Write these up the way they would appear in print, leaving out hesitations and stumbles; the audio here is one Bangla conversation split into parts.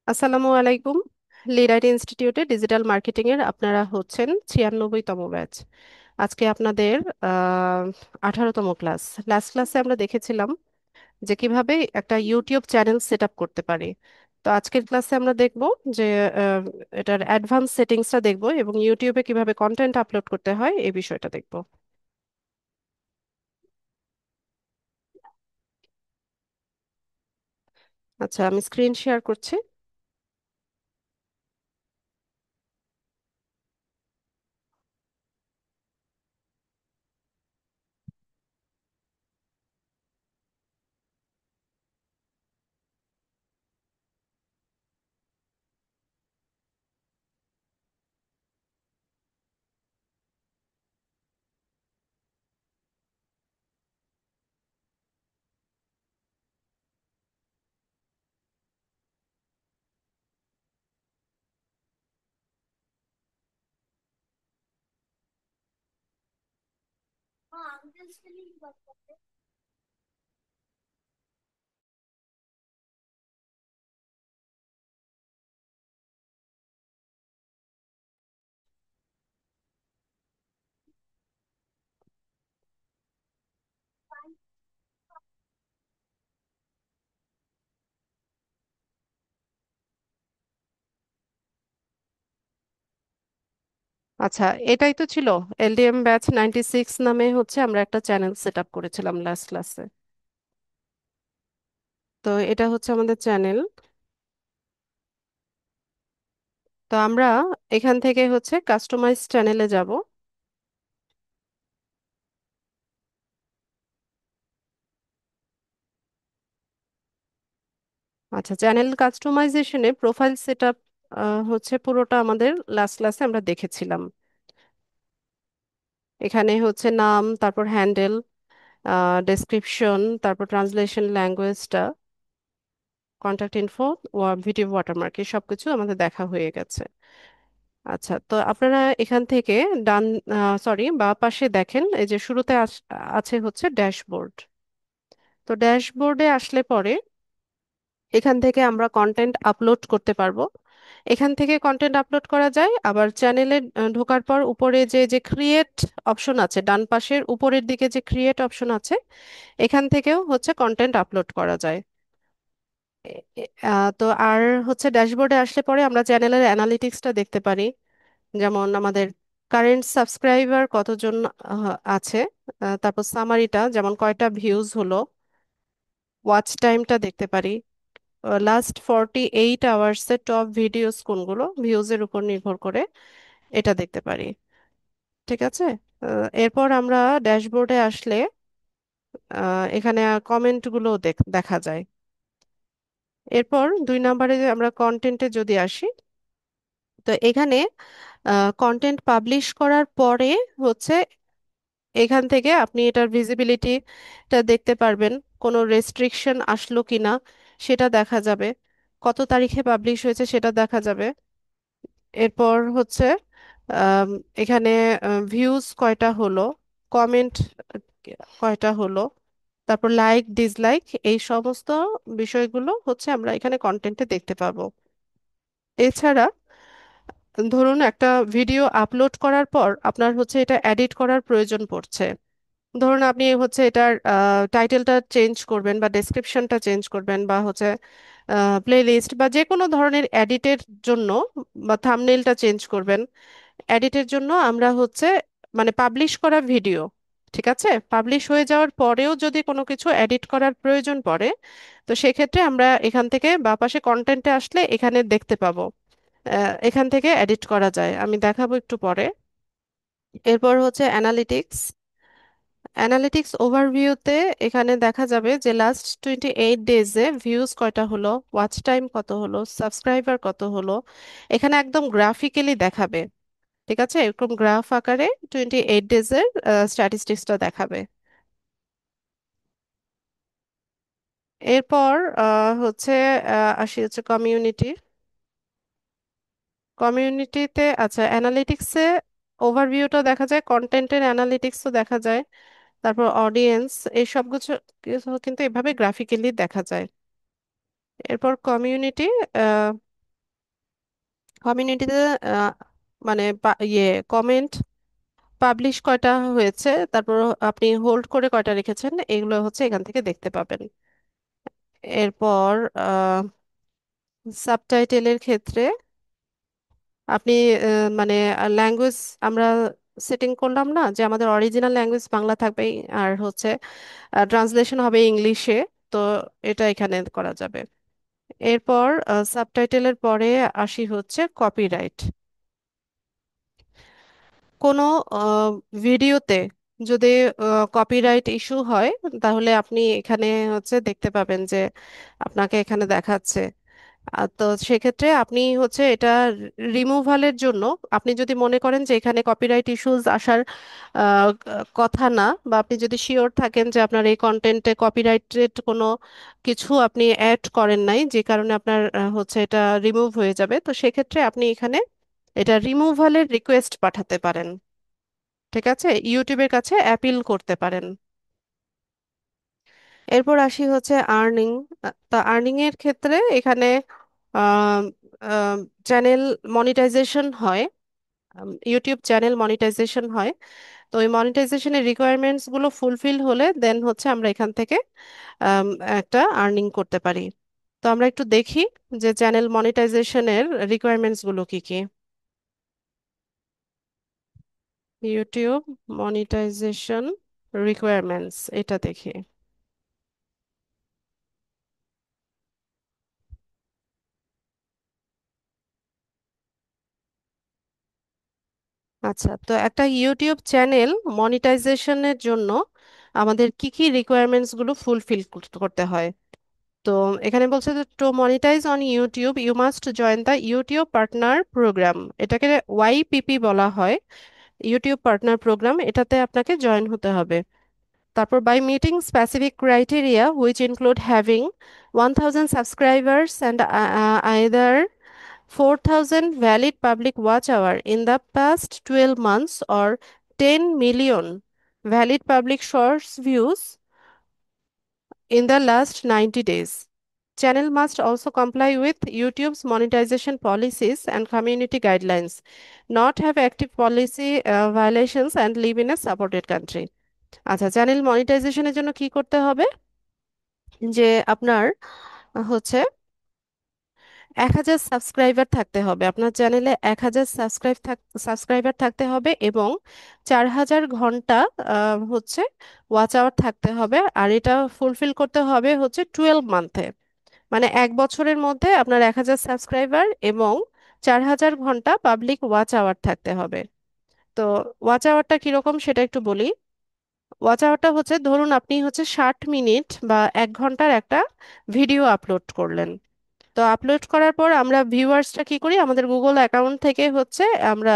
আসসালামু আলাইকুম। লিডার ইনস্টিটিউটে ডিজিটাল মার্কেটিং এর আপনারা হচ্ছেন 96তম ব্যাচ। আজকে আপনাদের 18তম ক্লাস। লাস্ট ক্লাসে আমরা দেখেছিলাম যে কিভাবে একটা ইউটিউব চ্যানেল সেট আপ করতে পারি। তো আজকের ক্লাসে আমরা দেখব যে আহ, এটার অ্যাডভান্স সেটিংসটা দেখব এবং ইউটিউবে কিভাবে কন্টেন্ট আপলোড করতে হয় এই বিষয়টা দেখব। আচ্ছা, আমি স্ক্রিন শেয়ার করছি। আচ্ছা, এটাই তো ছিল এলডিএম ব্যাচ 96 নামে হচ্ছে আমরা একটা চ্যানেল সেট আপ করেছিলাম লাস্ট ক্লাসে। তো এটা হচ্ছে আমাদের চ্যানেল। তো আমরা এখান থেকে হচ্ছে কাস্টমাইজ চ্যানেলে যাব। আচ্ছা, চ্যানেল কাস্টমাইজেশনে প্রোফাইল সেট আপ হচ্ছে পুরোটা আমাদের লাস্ট ক্লাসে আমরা দেখেছিলাম। এখানে হচ্ছে নাম, তারপর হ্যান্ডেল, ডেসক্রিপশন, তারপর ট্রান্সলেশন ল্যাঙ্গুয়েজটা, কন্ট্যাক্ট ইনফো, ভিডিও ওয়াটারমার্ক, এই সবকিছু আমাদের দেখা হয়ে গেছে। আচ্ছা, তো আপনারা এখান থেকে ডান, সরি, বাঁ পাশে দেখেন এই যে শুরুতে আছে হচ্ছে ড্যাশবোর্ড। তো ড্যাশবোর্ডে আসলে পরে এখান থেকে আমরা কন্টেন্ট আপলোড করতে পারবো। এখান থেকে কন্টেন্ট আপলোড করা যায়, আবার চ্যানেলে ঢোকার পর উপরে যে যে ক্রিয়েট অপশন আছে, ডান পাশের উপরের দিকে যে ক্রিয়েট অপশন আছে, এখান থেকেও হচ্ছে কন্টেন্ট আপলোড করা যায়। তো আর হচ্ছে ড্যাশবোর্ডে আসলে পরে আমরা চ্যানেলের অ্যানালিটিক্সটা দেখতে পারি। যেমন আমাদের কারেন্ট সাবস্ক্রাইবার কতজন আছে, তারপর সামারিটা যেমন কয়টা ভিউজ হলো, ওয়াচ টাইমটা দেখতে পারি, লাস্ট 48 আওয়ার্সের টপ ভিডিওস কোনগুলো ভিউজের উপর নির্ভর করে, এটা দেখতে পারি। ঠিক আছে। এরপর আমরা ড্যাশবোর্ডে আসলে এখানে কমেন্টগুলো দেখা যায়। এরপর 2 নম্বরে যে আমরা কন্টেন্টে যদি আসি, তো এখানে কন্টেন্ট পাবলিশ করার পরে হচ্ছে এখান থেকে আপনি এটার ভিজিবিলিটিটা দেখতে পারবেন, কোনো রেস্ট্রিকশন আসলো কিনা সেটা দেখা যাবে, কত তারিখে পাবলিশ হয়েছে সেটা দেখা যাবে। এরপর হচ্ছে আম, এখানে ভিউজ কয়টা হলো, কমেন্ট কয়টা হলো, তারপর লাইক ডিসলাইক, এই সমস্ত বিষয়গুলো হচ্ছে আমরা এখানে কন্টেন্টে দেখতে পাবো। এছাড়া ধরুন একটা ভিডিও আপলোড করার পর আপনার হচ্ছে এটা এডিট করার প্রয়োজন পড়ছে। ধরুন আপনি হচ্ছে এটার টাইটেলটা চেঞ্জ করবেন বা ডেসক্রিপশনটা চেঞ্জ করবেন বা হচ্ছে প্লেলিস্ট বা যে কোনো ধরনের এডিটের জন্য, বা থাম্বনেইলটা চেঞ্জ করবেন। এডিটের জন্য আমরা হচ্ছে মানে পাবলিশ করা ভিডিও, ঠিক আছে, পাবলিশ হয়ে যাওয়ার পরেও যদি কোনো কিছু এডিট করার প্রয়োজন পড়ে, তো সেক্ষেত্রে আমরা এখান থেকে বা পাশে কন্টেন্টে আসলে এখানে দেখতে পাবো। এখান থেকে এডিট করা যায়, আমি দেখাবো একটু পরে। এরপর হচ্ছে অ্যানালিটিক্স। অ্যানালিটিক্স ওভারভিউতে এখানে দেখা যাবে যে লাস্ট 28 ডেজে ভিউজ কয়টা হলো, ওয়াচ টাইম কত হলো, সাবস্ক্রাইবার কত হলো, এখানে একদম গ্রাফিক্যালি দেখাবে। ঠিক আছে, এরকম গ্রাফ আকারে 28 ডেজের স্ট্যাটিস্টিক্সটা দেখাবে। এরপর হচ্ছে আসি হচ্ছে কমিউনিটি। কমিউনিটিতে আচ্ছা, অ্যানালিটিক্সে ওভারভিউটা দেখা যায়, কন্টেন্টের অ্যানালিটিক্সও দেখা যায়, তারপর অডিয়েন্স, এই সব কিছু কিছু কিন্তু এভাবে গ্রাফিক্যালি দেখা যায়। এরপর কমিউনিটি, কমিউনিটিতে মানে কমেন্ট পাবলিশ কয়টা হয়েছে, তারপর আপনি হোল্ড করে কয়টা রেখেছেন, এগুলো হচ্ছে এখান থেকে দেখতে পাবেন। এরপর সাবটাইটেলের ক্ষেত্রে আপনি মানে ল্যাঙ্গুয়েজ আমরা সেটিং করলাম না যে আমাদের অরিজিনাল ল্যাঙ্গুয়েজ বাংলা থাকবে আর হচ্ছে ট্রান্সলেশন হবে ইংলিশে। তো এটা এখানে করা যাবে। এরপর সাবটাইটেলের পরে আসি হচ্ছে কপিরাইট। কোনো ভিডিওতে যদি কপিরাইট ইস্যু হয়, তাহলে আপনি এখানে হচ্ছে দেখতে পাবেন যে আপনাকে এখানে দেখাচ্ছে। তো সেক্ষেত্রে আপনি হচ্ছে এটা রিমুভালের জন্য আপনি যদি মনে করেন যে এখানে কপিরাইট ইস্যুস আসার কথা না, বা আপনি যদি শিওর থাকেন যে আপনার এই কন্টেন্টে কপিরাইটেড কোনো কিছু আপনি অ্যাড করেন নাই যে কারণে আপনার হচ্ছে এটা রিমুভ হয়ে যাবে, তো সেক্ষেত্রে আপনি এখানে এটা রিমুভালের রিকোয়েস্ট পাঠাতে পারেন। ঠিক আছে, ইউটিউবের কাছে অ্যাপিল করতে পারেন। এরপর আসি হচ্ছে আর্নিং। তা আর্নিং এর ক্ষেত্রে এখানে চ্যানেল মনিটাইজেশন হয়, ইউটিউব চ্যানেল মনিটাইজেশন হয়। তো ওই মনিটাইজেশনের রিকোয়ারমেন্টস গুলো ফুলফিল হলে দেন হচ্ছে আমরা এখান থেকে আম, একটা আর্নিং করতে পারি। তো আমরা একটু দেখি যে চ্যানেল মনিটাইজেশনের রিকোয়ারমেন্টস গুলো কি কি। ইউটিউব মনিটাইজেশন রিকোয়ারমেন্টস, এটা দেখি। আচ্ছা, তো একটা ইউটিউব চ্যানেল মনিটাইজেশনের জন্য আমাদের কি কি রিকোয়ারমেন্টস গুলো ফুলফিল করতে হয়। তো এখানে বলছে যে to monetize on YouTube you must join the YouTube partner program. এটাকে ওয়াইপিপি বলা হয়, ইউটিউব পার্টনার প্রোগ্রাম। এটাতে আপনাকে জয়েন হতে হবে। তারপর by meeting specific criteria which include having 1000 subscribers and either 4,000 valid public watch hour in the past 12 months or 10 million valid public source views in the last 90 days. Channel must also comply with YouTube's monetization policies and community guidelines, not have active policy violations and live in a supported country. আচ্ছা, চ্যানেল মনিটাইজেশনের জন্য কি করতে হবে, যে আপনার হচ্ছে 1,000 সাবস্ক্রাইবার থাকতে হবে, আপনার চ্যানেলে 1,000 সাবস্ক্রাইবার থাকতে হবে, এবং 4,000 ঘন্টা হচ্ছে ওয়াচ আওয়ার থাকতে হবে। আর এটা ফুলফিল করতে হবে হচ্ছে 12 মান্থে, মানে 1 বছরের মধ্যে আপনার 1,000 সাবস্ক্রাইবার এবং 4,000 ঘন্টা পাবলিক ওয়াচ আওয়ার থাকতে হবে। তো ওয়াচ আওয়ারটা কিরকম সেটা একটু বলি। ওয়াচ আওয়ারটা হচ্ছে, ধরুন আপনি হচ্ছে 60 মিনিট বা 1 ঘন্টার একটা ভিডিও আপলোড করলেন। তো আপলোড করার পর আমরা ভিউয়ার্সটা কি করি, আমাদের গুগল অ্যাকাউন্ট থেকে হচ্ছে আমরা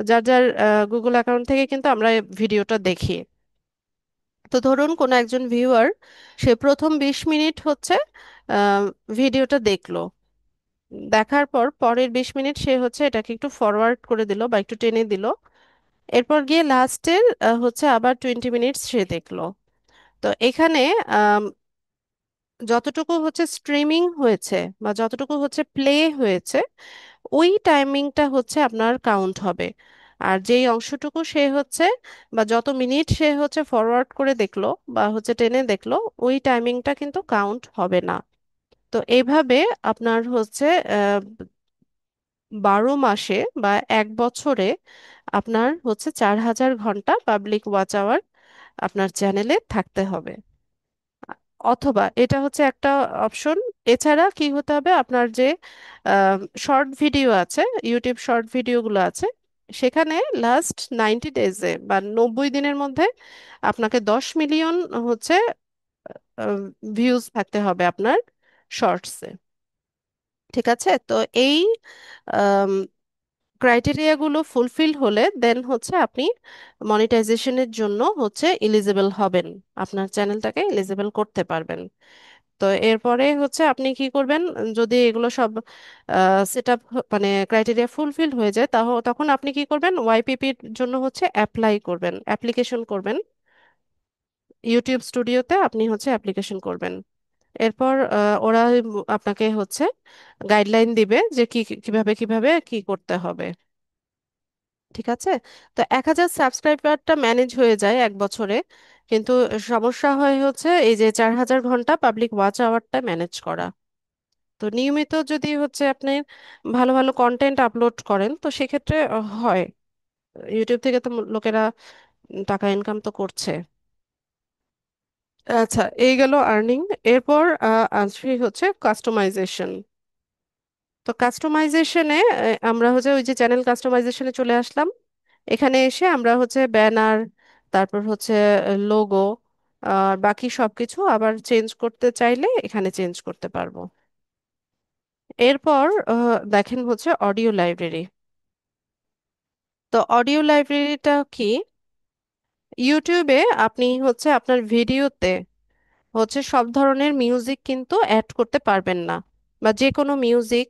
যার যার গুগল অ্যাকাউন্ট থেকে কিন্তু আমরা ভিডিওটা দেখি। তো ধরুন কোনো একজন ভিউয়ার সে প্রথম 20 মিনিট হচ্ছে আহ, ভিডিওটা দেখলো। দেখার পর পরের 20 মিনিট সে হচ্ছে এটাকে একটু ফরওয়ার্ড করে দিল বা একটু টেনে দিল। এরপর গিয়ে লাস্টের হচ্ছে আবার 20 মিনিটস সে দেখলো। তো এখানে যতটুকু হচ্ছে স্ট্রিমিং হয়েছে বা যতটুকু হচ্ছে প্লে হয়েছে, ওই টাইমিংটা হচ্ছে আপনার কাউন্ট হবে। আর যেই অংশটুকু সে হচ্ছে বা যত মিনিট সে হচ্ছে ফরওয়ার্ড করে দেখলো বা হচ্ছে টেনে দেখলো, ওই টাইমিংটা কিন্তু কাউন্ট হবে না। তো এইভাবে আপনার হচ্ছে 12 মাসে বা 1 বছরে আপনার হচ্ছে 4,000 ঘন্টা পাবলিক ওয়াচ আওয়ার আপনার চ্যানেলে থাকতে হবে। অথবা এটা হচ্ছে একটা অপশন। এছাড়া কি হতে হবে, আপনার যে শর্ট ভিডিও আছে, ইউটিউব শর্ট ভিডিওগুলো আছে, সেখানে লাস্ট 90 ডেজে বা 90 দিনের মধ্যে আপনাকে 10 মিলিয়ন হচ্ছে ভিউজ থাকতে হবে আপনার শর্টসে। ঠিক আছে, তো এই ক্রাইটেরিয়াগুলো ফুলফিল হলে দেন হচ্ছে আপনি মনিটাইজেশনের জন্য হচ্ছে এলিজিবল হবেন, আপনার চ্যানেলটাকে এলিজিবল করতে পারবেন। তো এরপরে হচ্ছে আপনি কি করবেন, যদি এগুলো সব সেট আপ মানে ক্রাইটেরিয়া ফুলফিল হয়ে যায়, তখন আপনি কি করবেন, ওয়াইপিপির জন্য হচ্ছে অ্যাপ্লাই করবেন, অ্যাপ্লিকেশন করবেন। ইউটিউব স্টুডিওতে আপনি হচ্ছে অ্যাপ্লিকেশন করবেন। এরপর ওরা আপনাকে হচ্ছে গাইডলাইন দিবে যে কিভাবে কিভাবে কি করতে হবে। ঠিক আছে। তো 1,000 সাবস্ক্রাইবারটা ম্যানেজ হয়ে যায় 1 বছরে, কিন্তু সমস্যা হয় হচ্ছে এই যে 4,000 ঘন্টা পাবলিক ওয়াচ আওয়ারটা ম্যানেজ করা। তো নিয়মিত যদি হচ্ছে আপনি ভালো ভালো কন্টেন্ট আপলোড করেন তো সেক্ষেত্রে হয়। ইউটিউব থেকে তো লোকেরা টাকা ইনকাম তো করছে। আচ্ছা, এই গেল আর্নিং। এরপর আসি হচ্ছে কাস্টমাইজেশন। তো কাস্টমাইজেশনে আমরা হচ্ছে ওই যে চ্যানেল কাস্টমাইজেশনে চলে আসলাম। এখানে এসে আমরা হচ্ছে ব্যানার, তারপর হচ্ছে লোগো, আর বাকি সবকিছু আবার চেঞ্জ করতে চাইলে এখানে চেঞ্জ করতে পারবো। এরপর দেখেন হচ্ছে অডিও লাইব্রেরি। তো অডিও লাইব্রেরিটা কি? ইউটিউবে আপনি হচ্ছে আপনার ভিডিওতে হচ্ছে সব ধরনের মিউজিক কিন্তু অ্যাড করতে পারবেন না, বা যে কোনো মিউজিক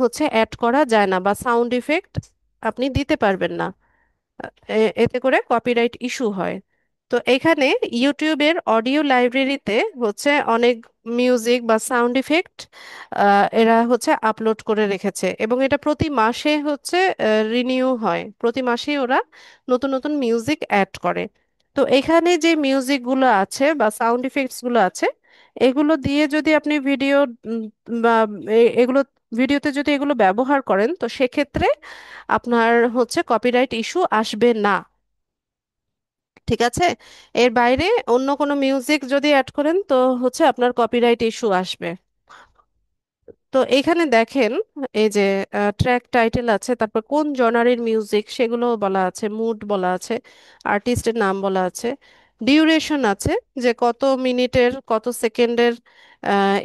হচ্ছে অ্যাড করা যায় না, বা সাউন্ড ইফেক্ট আপনি দিতে পারবেন না। এতে করে কপিরাইট ইস্যু হয়। তো এখানে ইউটিউবের অডিও লাইব্রেরিতে হচ্ছে অনেক মিউজিক বা সাউন্ড ইফেক্ট এরা হচ্ছে আপলোড করে রেখেছে, এবং এটা প্রতি মাসে হচ্ছে রিনিউ হয়, প্রতি মাসেই ওরা নতুন নতুন মিউজিক অ্যাড করে। তো এখানে যে মিউজিকগুলো আছে বা সাউন্ড ইফেক্টসগুলো আছে, এগুলো দিয়ে যদি আপনি ভিডিও বা এগুলো ভিডিওতে যদি এগুলো ব্যবহার করেন তো সেক্ষেত্রে আপনার হচ্ছে কপিরাইট ইস্যু আসবে না। ঠিক আছে। এর বাইরে অন্য কোনো মিউজিক যদি অ্যাড করেন তো হচ্ছে আপনার কপিরাইট ইস্যু আসবে। তো এখানে দেখেন এই যে ট্র্যাক টাইটেল আছে, তারপর কোন জনারের মিউজিক সেগুলো বলা আছে, মুড বলা আছে, আর্টিস্টের নাম বলা আছে, ডিউরেশন আছে যে কত মিনিটের কত সেকেন্ডের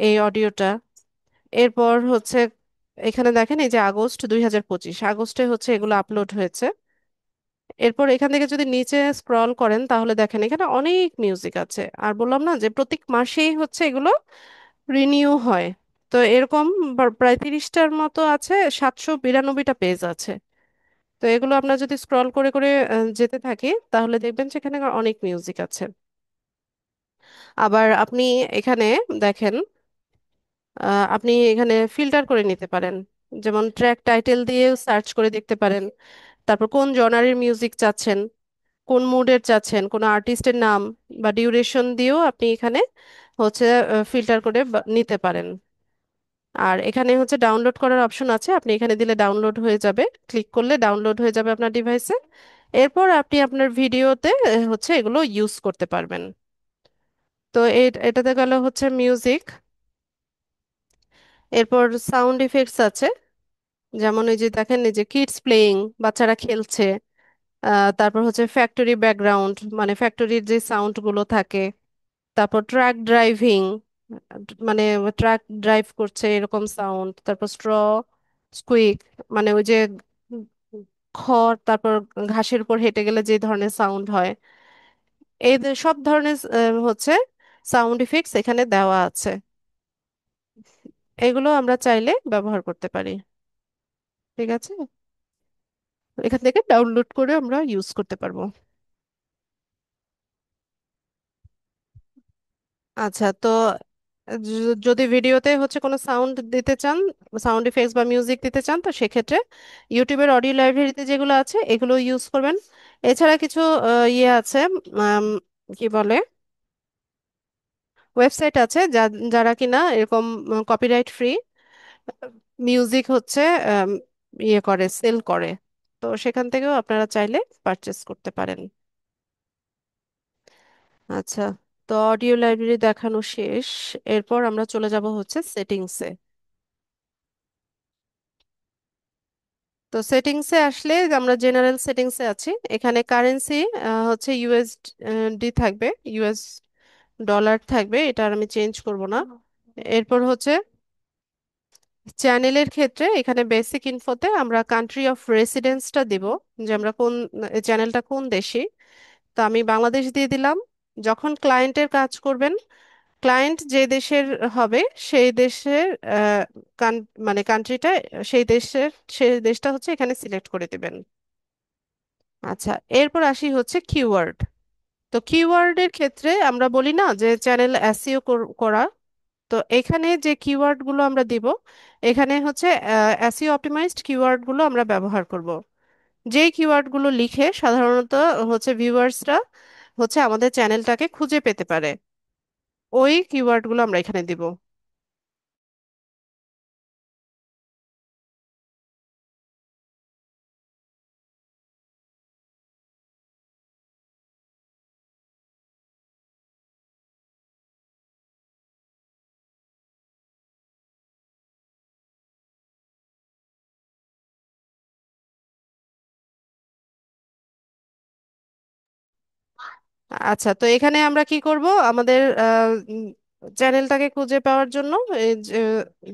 এই অডিওটা। এরপর হচ্ছে এখানে দেখেন এই যে আগস্ট 2025 আগস্টে হচ্ছে এগুলো আপলোড হয়েছে। এরপর এখান থেকে যদি নিচে স্ক্রল করেন তাহলে দেখেন এখানে অনেক মিউজিক আছে, আর বললাম না যে প্রত্যেক মাসেই হচ্ছে এগুলো রিনিউ হয়। তো এরকম প্রায় 30টার মতো আছে, 792টা পেজ আছে। তো এগুলো আপনার যদি স্ক্রল করে করে যেতে থাকি তাহলে দেখবেন সেখানে অনেক মিউজিক আছে। আবার আপনি এখানে দেখেন আপনি এখানে ফিল্টার করে নিতে পারেন, যেমন ট্র্যাক টাইটেল দিয়ে সার্চ করে দেখতে পারেন, তারপর কোন জনারের মিউজিক চাচ্ছেন, কোন মুডের চাচ্ছেন, কোন আর্টিস্টের নাম বা ডিউরেশন দিয়েও আপনি এখানে হচ্ছে ফিল্টার করে নিতে পারেন। আর এখানে হচ্ছে ডাউনলোড করার অপশন আছে, আপনি এখানে দিলে ডাউনলোড হয়ে যাবে, ক্লিক করলে ডাউনলোড হয়ে যাবে আপনার ডিভাইসে। এরপর আপনি আপনার ভিডিওতে হচ্ছে এগুলো ইউজ করতে পারবেন। তো এটাতে গেল হচ্ছে মিউজিক। এরপর সাউন্ড ইফেক্টস আছে, যেমন এই যে দেখেন এই যে কিডস প্লেয়িং, বাচ্চারা খেলছে। তারপর হচ্ছে ফ্যাক্টরি ব্যাকগ্রাউন্ড, মানে ফ্যাক্টরির যে সাউন্ড গুলো থাকে। তারপর ট্রাক ড্রাইভিং, মানে ট্রাক ড্রাইভ করছে এরকম সাউন্ড। তারপর স্ট্র স্কুইক, মানে ওই যে উম খড় তারপর ঘাসের উপর হেঁটে গেলে যে ধরনের সাউন্ড হয়। এই সব ধরনের হচ্ছে সাউন্ড ইফেক্টস এখানে দেওয়া আছে। এগুলো আমরা চাইলে ব্যবহার করতে পারি। ঠিক আছে। এখান থেকে ডাউনলোড করে আমরা ইউজ করতে পারবো। আচ্ছা, তো যদি ভিডিওতে হচ্ছে কোনো সাউন্ড দিতে চান, সাউন্ড ইফেক্টস বা মিউজিক দিতে চান, তো সেক্ষেত্রে ইউটিউবের অডিও লাইব্রেরিতে যেগুলো আছে এগুলো ইউজ করবেন। এছাড়া কিছু ইয়ে আছে, উম, কি বলে, ওয়েবসাইট আছে যারা কিনা এরকম কপিরাইট ফ্রি মিউজিক হচ্ছে আম, ইয়ে করে, সেল করে। তো সেখান থেকেও আপনারা চাইলে পারচেস করতে পারেন। আচ্ছা, তো অডিও লাইব্রেরি দেখানো শেষ। এরপর আমরা চলে যাব হচ্ছে সেটিংসে। তো সেটিংসে আসলে আমরা জেনারেল সেটিংসে আছি। এখানে কারেন্সি হচ্ছে ইউএসডি থাকবে, ইউএস ডলার থাকবে, এটা আর আমি চেঞ্জ করব না। এরপর হচ্ছে চ্যানেলের ক্ষেত্রে এখানে বেসিক ইনফোতে আমরা কান্ট্রি অফ রেসিডেন্সটা দিব, যে আমরা কোন চ্যানেলটা কোন দেশি। তো আমি বাংলাদেশ দিয়ে দিলাম। যখন ক্লায়েন্টের কাজ করবেন, ক্লায়েন্ট যে দেশের হবে সেই দেশের মানে কান্ট্রিটা, সেই দেশের সেই দেশটা হচ্ছে এখানে সিলেক্ট করে দিবেন। আচ্ছা, এরপর আসি হচ্ছে কিওয়ার্ড। তো কিওয়ার্ডের ক্ষেত্রে আমরা বলি না যে চ্যানেল এসইও করা, তো এখানে যে কিওয়ার্ডগুলো আমরা দিব, এখানে হচ্ছে এসইও অপটিমাইজড কিওয়ার্ডগুলো আমরা ব্যবহার করব। যেই কিওয়ার্ডগুলো লিখে সাধারণত হচ্ছে ভিউয়ার্সরা হচ্ছে আমাদের চ্যানেলটাকে খুঁজে পেতে পারে, ওই কিওয়ার্ডগুলো আমরা এখানে দিব। আচ্ছা, তো এখানে আমরা কি করব, আমাদের চ্যানেলটাকে খুঁজে পাওয়ার জন্য এই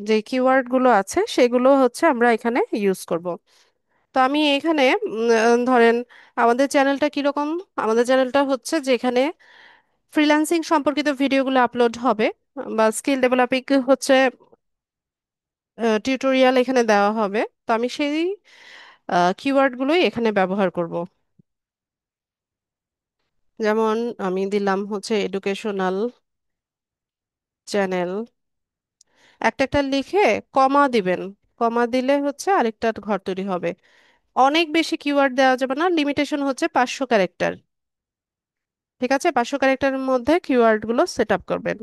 যে কিওয়ার্ডগুলো আছে সেগুলো হচ্ছে আমরা এখানে ইউজ করব। তো আমি এখানে ধরেন আমাদের চ্যানেলটা কিরকম, আমাদের চ্যানেলটা হচ্ছে যেখানে ফ্রিল্যান্সিং সম্পর্কিত ভিডিওগুলো আপলোড হবে, বা স্কিল ডেভেলপিং হচ্ছে টিউটোরিয়াল এখানে দেওয়া হবে। তো আমি সেই কিওয়ার্ডগুলোই এখানে ব্যবহার করব। যেমন আমি দিলাম হচ্ছে এডুকেশনাল চ্যানেল, একটা একটা লিখে কমা দিবেন। কমা দিলে হচ্ছে আরেকটা ঘর তৈরি হবে। অনেক বেশি কিওয়ার্ড দেওয়া যাবে না, লিমিটেশন হচ্ছে 500 ক্যারেক্টার। ঠিক আছে, 500 ক্যারেক্টারের মধ্যে কিওয়ার্ডগুলো সেট আপ করবেন।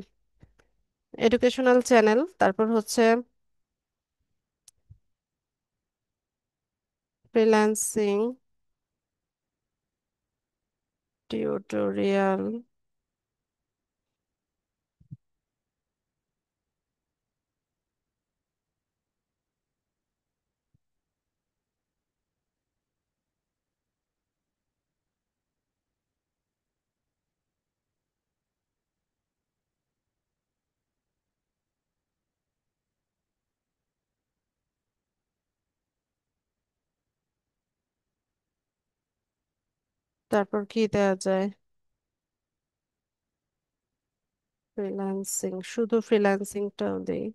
এডুকেশনাল চ্যানেল, তারপর হচ্ছে ফ্রিল্যান্সিং টিউটোরিয়াল, তারপর কি দেওয়া যায়, ফ্রিল্যান্সিং, শুধু ফ্রিল্যান্সিংটাও দেই।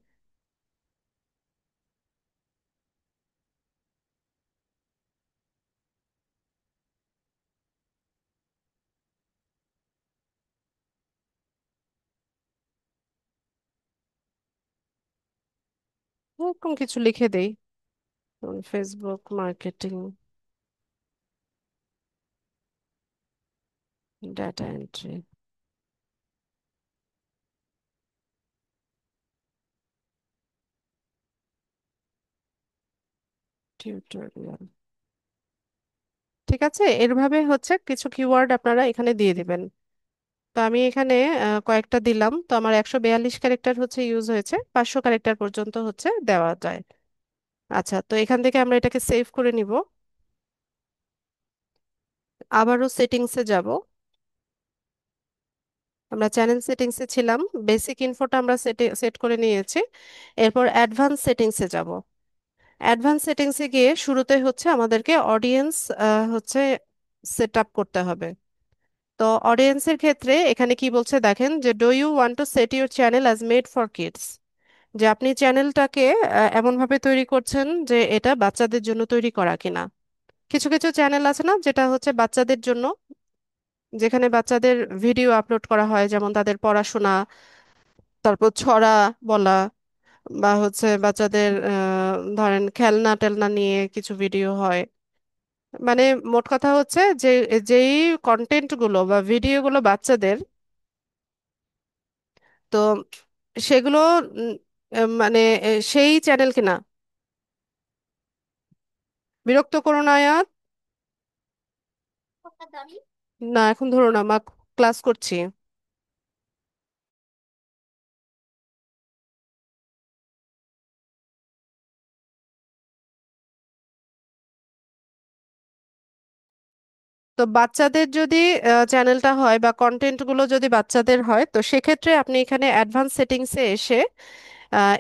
এরকম কিছু লিখে দেই, Facebook marketing, data entry, tutorial. ঠিক আছে, এরভাবে হচ্ছে কিছু কিওয়ার্ড আপনারা এখানে দিয়ে দিবেন। তো আমি এখানে কয়েকটা দিলাম, তো আমার 142 ক্যারেক্টার হচ্ছে ইউজ হয়েছে, 500 ক্যারেক্টার পর্যন্ত হচ্ছে দেওয়া যায়। আচ্ছা, তো এখান থেকে আমরা এটাকে সেভ করে নিব। আবারও সেটিংসে যাব। আমরা চ্যানেল সেটিংসে ছিলাম, বেসিক ইনফোটা আমরা সেট করে নিয়েছি। এরপর অ্যাডভান্স সেটিংসে যাব। অ্যাডভান্স সেটিংসে গিয়ে শুরুতে হচ্ছে আমাদেরকে অডিয়েন্স হচ্ছে সেট আপ করতে হবে। তো অডিয়েন্সের ক্ষেত্রে এখানে কি বলছে দেখেন, যে do you want to set your channel as made for kids, যে আপনি চ্যানেলটাকে এমনভাবে তৈরি করছেন যে এটা বাচ্চাদের জন্য তৈরি করা কিনা। কিছু কিছু চ্যানেল আছে না যেটা হচ্ছে বাচ্চাদের জন্য, যেখানে বাচ্চাদের ভিডিও আপলোড করা হয়, যেমন তাদের পড়াশোনা, তারপর ছড়া বলা, বা হচ্ছে বাচ্চাদের ধরেন খেলনা টেলনা নিয়ে কিছু ভিডিও হয়। মানে মোট কথা হচ্ছে যে যেই কন্টেন্ট গুলো বা ভিডিও গুলো বাচ্চাদের, তো সেগুলো উম, মানে সেই চ্যানেল কিনা। বিরক্ত করো না আয়াত। না, এখন ধরো না, মা ক্লাস করছি। তো বাচ্চাদের যদি চ্যানেলটা হয় বা কন্টেন্ট গুলো যদি বাচ্চাদের হয়, তো সেক্ষেত্রে আপনি এখানে অ্যাডভান্স সেটিংসে এসে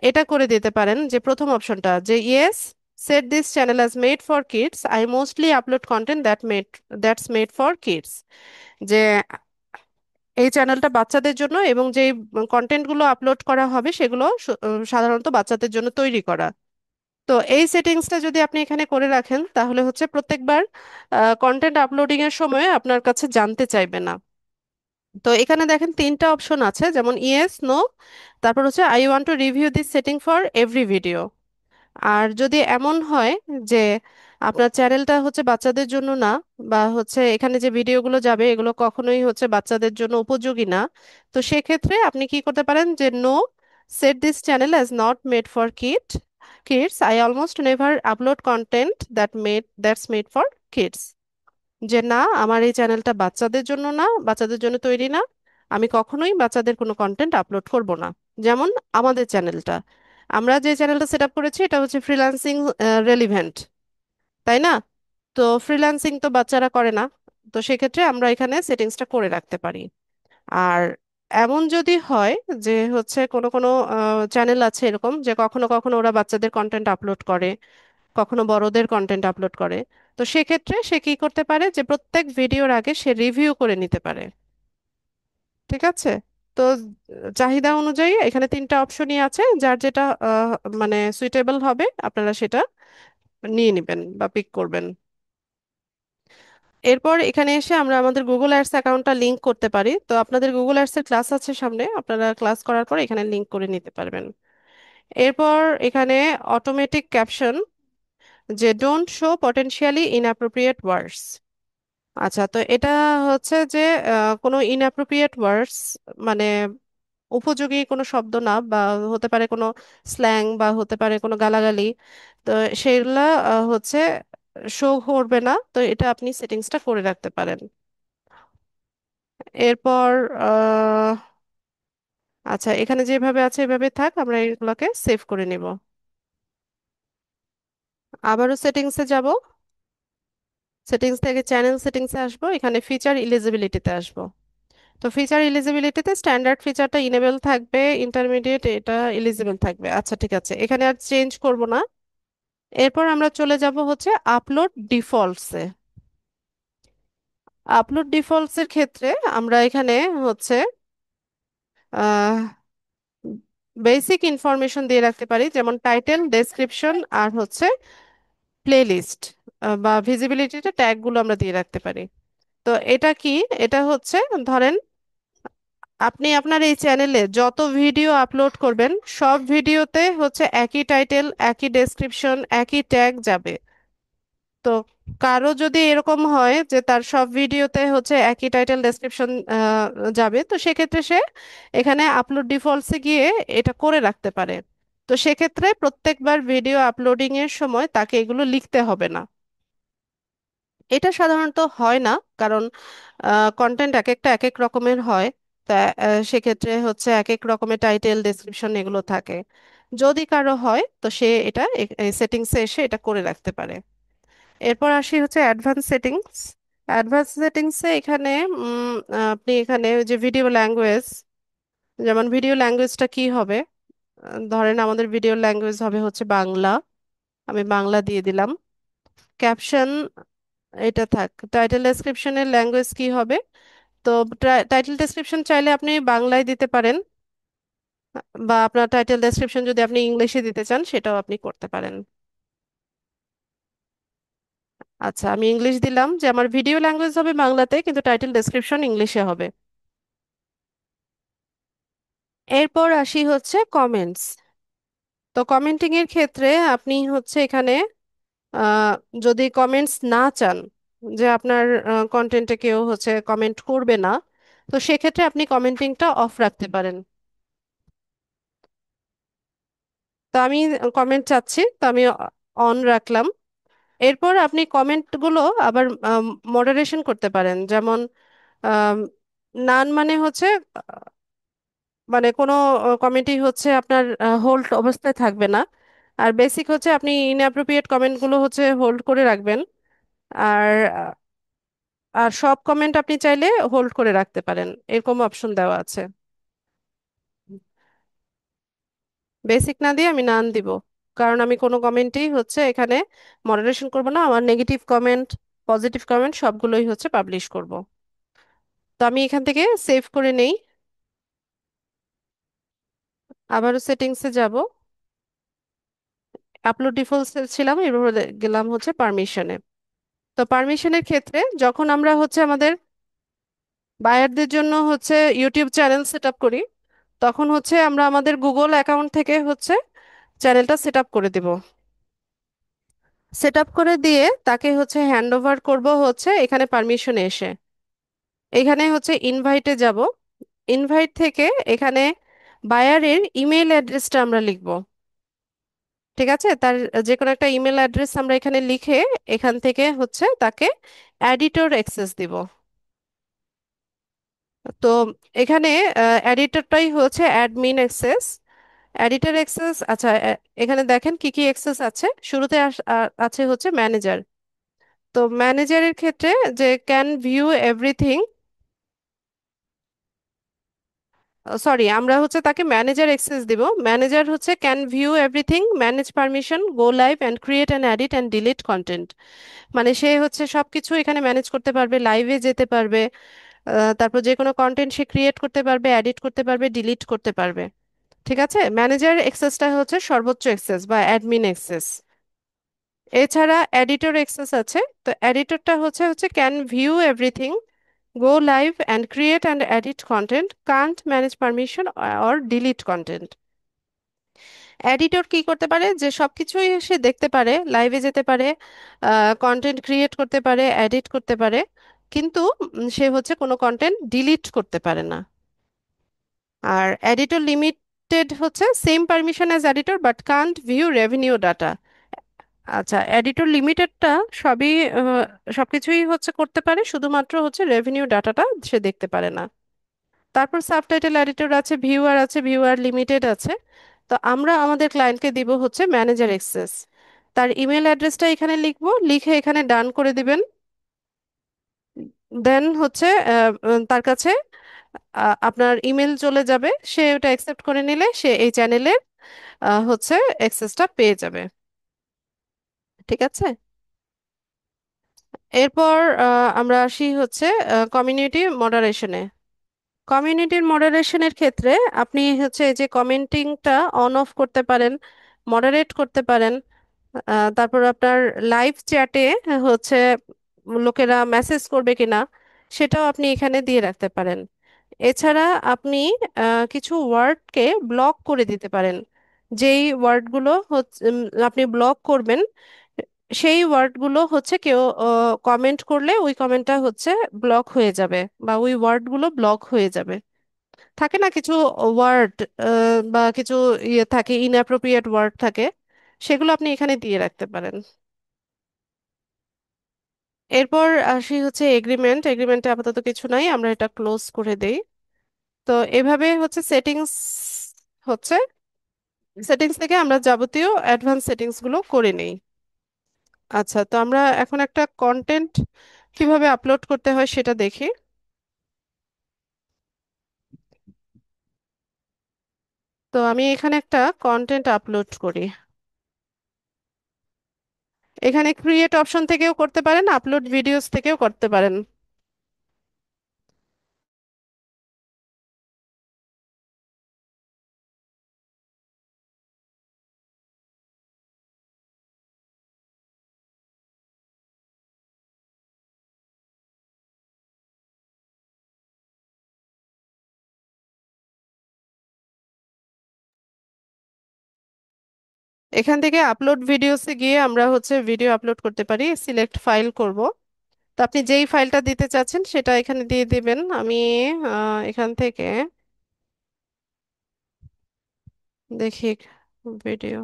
এটা করে দিতে পারেন, যে প্রথম অপশনটা, যে yes set this channel as made for kids, I mostly upload content that's made for kids, যে এই চ্যানেলটা বাচ্চাদের জন্য এবং যেই কন্টেন্টগুলো আপলোড করা হবে সেগুলো সাধারণত বাচ্চাদের জন্য তৈরি করা। তো এই সেটিংসটা যদি আপনি এখানে করে রাখেন, তাহলে হচ্ছে প্রত্যেকবার কন্টেন্ট আপলোডিং এর সময় আপনার কাছে জানতে চাইবে না তো এখানে দেখেন তিনটা অপশন আছে, যেমন ইয়েস, নো, তারপর হচ্ছে I want to review this setting for every video. আর যদি এমন হয় যে আপনার চ্যানেলটা হচ্ছে বাচ্চাদের জন্য না, বা হচ্ছে এখানে যে ভিডিওগুলো যাবে এগুলো কখনোই হচ্ছে বাচ্চাদের জন্য উপযোগী না, তো সেক্ষেত্রে আপনি কি করতে পারেন যে no, set this channel as not made for kids, I almost never upload content that's made for kids. যে না, আমার এই চ্যানেলটা বাচ্চাদের জন্য না, বাচ্চাদের জন্য তৈরি না, আমি কখনোই বাচ্চাদের কোনো কন্টেন্ট আপলোড করব না। যেমন আমাদের চ্যানেলটা, আমরা যে চ্যানেলটা সেট আপ করেছি এটা হচ্ছে ফ্রিল্যান্সিং রেলিভেন্ট, তাই না? তো ফ্রিল্যান্সিং তো বাচ্চারা করে না, তো সেক্ষেত্রে আমরা এখানে সেটিংসটা করে রাখতে পারি। আর এমন যদি হয় যে হচ্ছে কোনো কোনো চ্যানেল আছে এরকম যে কখনো কখনো ওরা বাচ্চাদের কন্টেন্ট আপলোড করে, কখনো বড়দের কন্টেন্ট আপলোড করে, তো সেক্ষেত্রে সে কি করতে পারে যে প্রত্যেক ভিডিওর আগে সে রিভিউ করে নিতে পারে। ঠিক আছে? তো চাহিদা অনুযায়ী এখানে তিনটা অপশনই আছে, যার যেটা মানে সুইটেবল হবে আপনারা সেটা নিয়ে নেবেন বা পিক করবেন। এরপর এখানে এসে আমরা আমাদের গুগল অ্যাডস অ্যাকাউন্টটা লিংক করতে পারি। তো আপনাদের গুগল অ্যাডস এর ক্লাস আছে সামনে, আপনারা ক্লাস করার পর এখানে লিংক করে নিতে পারবেন। এরপর এখানে অটোমেটিক ক্যাপশন, যে ডোন্ট শো পটেনশিয়ালি ইনঅ্যাপ্রোপ্রিয়েট ওয়ার্ডস। আচ্ছা, তো এটা হচ্ছে যে কোনো ইনঅ্যাপ্রোপ্রিয়েট ওয়ার্ডস মানে উপযোগী কোনো শব্দ না, বা হতে পারে কোনো স্ল্যাং, বা হতে পারে কোনো গালাগালি, তো সেগুলা হচ্ছে শো করবে না। তো এটা আপনি সেটিংসটা করে রাখতে পারেন। এরপর আহ, আচ্ছা, এখানে যেভাবে আছে এভাবে থাক, আমরা এগুলোকে সেভ করে নিব। আবারও সেটিংসে যাব, সেটিংস থেকে চ্যানেল সেটিংসে আসবো, এখানে ফিচার ইলিজিবিলিটিতে আসবো। তো ফিচার ইলিজিবিলিটিতে স্ট্যান্ডার্ড ফিচারটা ইনেবল থাকবে, ইন্টারমিডিয়েট এটা এলিজিবল থাকবে। আচ্ছা ঠিক আছে, এখানে আর চেঞ্জ করব না। এরপর আমরা চলে যাব হচ্ছে আপলোড ডিফল্টসে। আপলোড ডিফল্টসের ক্ষেত্রে আমরা এখানে হচ্ছে বেসিক ইনফরমেশন দিয়ে রাখতে পারি, যেমন টাইটেল, ডেসক্রিপশন, আর হচ্ছে প্লেলিস্ট বা ভিজিবিলিটিটা ট্যাগগুলো আমরা দিয়ে রাখতে পারি। তো এটা কি? এটা হচ্ছে, ধরেন আপনি আপনার এই চ্যানেলে যত ভিডিও আপলোড করবেন সব ভিডিওতে হচ্ছে একই টাইটেল, একই ডেসক্রিপশন, একই ট্যাগ যাবে। তো কারো যদি এরকম হয় যে তার সব ভিডিওতে হচ্ছে একই টাইটেল ডেসক্রিপশন যাবে, তো সেক্ষেত্রে সে এখানে আপলোড ডিফল্টসে গিয়ে এটা করে রাখতে পারে। তো সেক্ষেত্রে প্রত্যেকবার ভিডিও আপলোডিং এর সময় তাকে এগুলো লিখতে হবে না। এটা সাধারণত হয় না, কারণ কন্টেন্ট এক একটা এক এক রকমের হয়। তা সেক্ষেত্রে হচ্ছে এক এক রকমের টাইটেল, ডেসক্রিপশন এগুলো থাকে। যদি কারো হয় তো সে এটা সেটিংসে এসে এটা করে রাখতে পারে। এরপর আসি হচ্ছে অ্যাডভান্স সেটিংস। অ্যাডভান্স সেটিংসে এখানে আপনি এখানে ওই যে ভিডিও ল্যাঙ্গুয়েজ, যেমন ভিডিও ল্যাঙ্গুয়েজটা কি হবে, ধরেন আমাদের ভিডিও ল্যাঙ্গুয়েজ হবে হচ্ছে বাংলা, আমি বাংলা দিয়ে দিলাম। ক্যাপশন এটা থাক। টাইটেল ডেসক্রিপশনের ল্যাঙ্গুয়েজ কি হবে? তো টাইটেল ডেসক্রিপশন চাইলে আপনি বাংলায় দিতে পারেন, বা আপনার টাইটেল ডেসক্রিপশন যদি আপনি ইংলিশে দিতে চান সেটাও আপনি করতে পারেন। আচ্ছা, আমি ইংলিশ দিলাম যে আমার ভিডিও ল্যাঙ্গুয়েজ হবে বাংলাতে কিন্তু টাইটেল ডেসক্রিপশন ইংলিশে হবে। এরপর আসি হচ্ছে কমেন্টস। তো কমেন্টিং এর ক্ষেত্রে আপনি হচ্ছে এখানে আহ, যদি কমেন্টস না চান, যে আপনার কন্টেন্টে কেউ হচ্ছে কমেন্ট করবে না, তো সেক্ষেত্রে আপনি কমেন্টিংটা অফ রাখতে পারেন। তো আমি কমেন্ট চাচ্ছি, তো আমি অন রাখলাম। এরপর আপনি কমেন্টগুলো আবার মডারেশন করতে পারেন, যেমন নান মানে হচ্ছে মানে কোনো কমেন্টই হচ্ছে আপনার হোল্ড অবস্থায় থাকবে না। আর বেসিক হচ্ছে আপনি ইনঅ্যাপ্রোপ্রিয়েট কমেন্টগুলো হচ্ছে হোল্ড করে রাখবেন। আর আর সব কমেন্ট আপনি চাইলে হোল্ড করে রাখতে পারেন, এরকম অপশন দেওয়া আছে। বেসিক না দিয়ে আমি নান দিব, কারণ আমি কোনো কমেন্টেই হচ্ছে এখানে মডারেশন করব না, আমার নেগেটিভ কমেন্ট, পজিটিভ কমেন্ট সবগুলোই হচ্ছে পাবলিশ করব। তো আমি এখান থেকে সেভ করে নেই, আবারও সেটিংসে যাব। আপলোড ডিফল্টস ছিলাম, এরপর গেলাম হচ্ছে পারমিশনে। তো পারমিশনের ক্ষেত্রে যখন আমরা হচ্ছে আমাদের বায়ারদের জন্য হচ্ছে ইউটিউব চ্যানেল সেট আপ করি, তখন হচ্ছে আমরা আমাদের গুগল অ্যাকাউন্ট থেকে হচ্ছে চ্যানেলটা সেট আপ করে দিব। সেট আপ করে দিয়ে তাকে হচ্ছে হ্যান্ড ওভার করবো হচ্ছে এখানে পারমিশন এসে, এখানে হচ্ছে ইনভাইটে যাব। ইনভাইট থেকে এখানে বায়ারের ইমেল অ্যাড্রেসটা আমরা লিখব। ঠিক আছে, তার যে কোনো একটা ইমেল অ্যাড্রেস আমরা এখানে লিখে এখান থেকে হচ্ছে তাকে এডিটর অ্যাক্সেস দিব। তো এখানে এডিটরটাই হচ্ছে অ্যাডমিন অ্যাক্সেস। এডিটর অ্যাক্সেস, আচ্ছা, এখানে দেখেন কি কি অ্যাক্সেস আছে। শুরুতে আছে হচ্ছে ম্যানেজার। তো ম্যানেজারের ক্ষেত্রে যে ক্যান ভিউ এভরিথিং, সরি, আমরা হচ্ছে তাকে ম্যানেজার অ্যাক্সেস দিব। ম্যানেজার হচ্ছে can view everything, manage permission, go live and create and edit and delete content. মানে সে হচ্ছে সবকিছু এখানে ম্যানেজ করতে পারবে, লাইভে যেতে পারবে, তারপর যে কোনো কন্টেন্ট সে ক্রিয়েট করতে পারবে, এডিট করতে পারবে, ডিলিট করতে পারবে। ঠিক আছে, ম্যানেজার অ্যাক্সেসটা হচ্ছে সর্বোচ্চ অ্যাক্সেস বা অ্যাডমিন অ্যাক্সেস। এছাড়া এডিটর অ্যাক্সেস আছে। তো এডিটরটা হচ্ছে হচ্ছে can view everything, go live and create and edit content, can't manage permission or delete content। Editor কি করতে পারে, যে সবকিছুই সে দেখতে পারে, লাইভে যেতে পারে, কন্টেন্ট ক্রিয়েট করতে পারে, এডিট করতে পারে, কিন্তু সে হচ্ছে কোনো কন্টেন্ট ডিলিট করতে পারে না। আর এডিটর লিমিটেড হচ্ছে same permission as editor but can't view revenue data. আচ্ছা, এডিটর লিমিটেডটা সবই সবকিছুই হচ্ছে করতে পারে, শুধুমাত্র হচ্ছে রেভিনিউ ডাটাটা সে দেখতে পারে না। তারপর সাবটাইটেল এডিটর আছে, ভিউয়ার আছে, ভিউয়ার লিমিটেড আছে। তো আমরা আমাদের ক্লায়েন্টকে দিব হচ্ছে ম্যানেজার অ্যাক্সেস। তার ইমেল অ্যাড্রেসটা এখানে লিখবো, লিখে এখানে ডান করে দিবেন। দেন হচ্ছে তার কাছে আপনার ইমেল চলে যাবে, সে ওটা অ্যাকসেপ্ট করে নিলে সে এই চ্যানেলের হচ্ছে অ্যাক্সেসটা পেয়ে যাবে। ঠিক আছে, এরপর আমরা আসি হচ্ছে কমিউনিটি মডারেশনে। কমিউনিটির মডারেশনের ক্ষেত্রে আপনি হচ্ছে এই যে কমেন্টিংটা অন অফ করতে পারেন, মডারেট করতে পারেন। তারপর আপনার লাইভ চ্যাটে হচ্ছে লোকেরা মেসেজ করবে কিনা সেটাও আপনি এখানে দিয়ে রাখতে পারেন। এছাড়া আপনি কিছু ওয়ার্ডকে ব্লক করে দিতে পারেন। যেই ওয়ার্ডগুলো হচ্ছে আপনি ব্লক করবেন, সেই ওয়ার্ডগুলো হচ্ছে কেউ কমেন্ট করলে ওই কমেন্টটা হচ্ছে ব্লক হয়ে যাবে, বা ওই ওয়ার্ডগুলো ব্লক হয়ে যাবে। থাকে না কিছু ওয়ার্ড বা কিছু ইয়ে থাকে, ইনঅ্যাপ্রোপ্রিয়েট ওয়ার্ড থাকে, সেগুলো আপনি এখানে দিয়ে রাখতে পারেন। এরপর আসি হচ্ছে এগ্রিমেন্ট। এগ্রিমেন্টে আপাতত কিছু নাই, আমরা এটা ক্লোজ করে দেই। তো এভাবে হচ্ছে সেটিংস হচ্ছে, সেটিংস থেকে আমরা যাবতীয় অ্যাডভান্স সেটিংস গুলো করে নেই। আচ্ছা, তো আমরা এখন একটা কন্টেন্ট কিভাবে আপলোড করতে হয় সেটা দেখি। তো আমি এখানে একটা কন্টেন্ট আপলোড করি। এখানে ক্রিয়েট অপশন থেকেও করতে পারেন, আপলোড ভিডিওস থেকেও করতে পারেন। এখান থেকে আপলোড ভিডিওসে গিয়ে আমরা হচ্ছে ভিডিও আপলোড করতে পারি, সিলেক্ট ফাইল করব। তো আপনি যেই ফাইলটা দিতে চাচ্ছেন সেটা এখানে দিয়ে দিবেন। আমি এখান থেকে দেখি ভিডিও।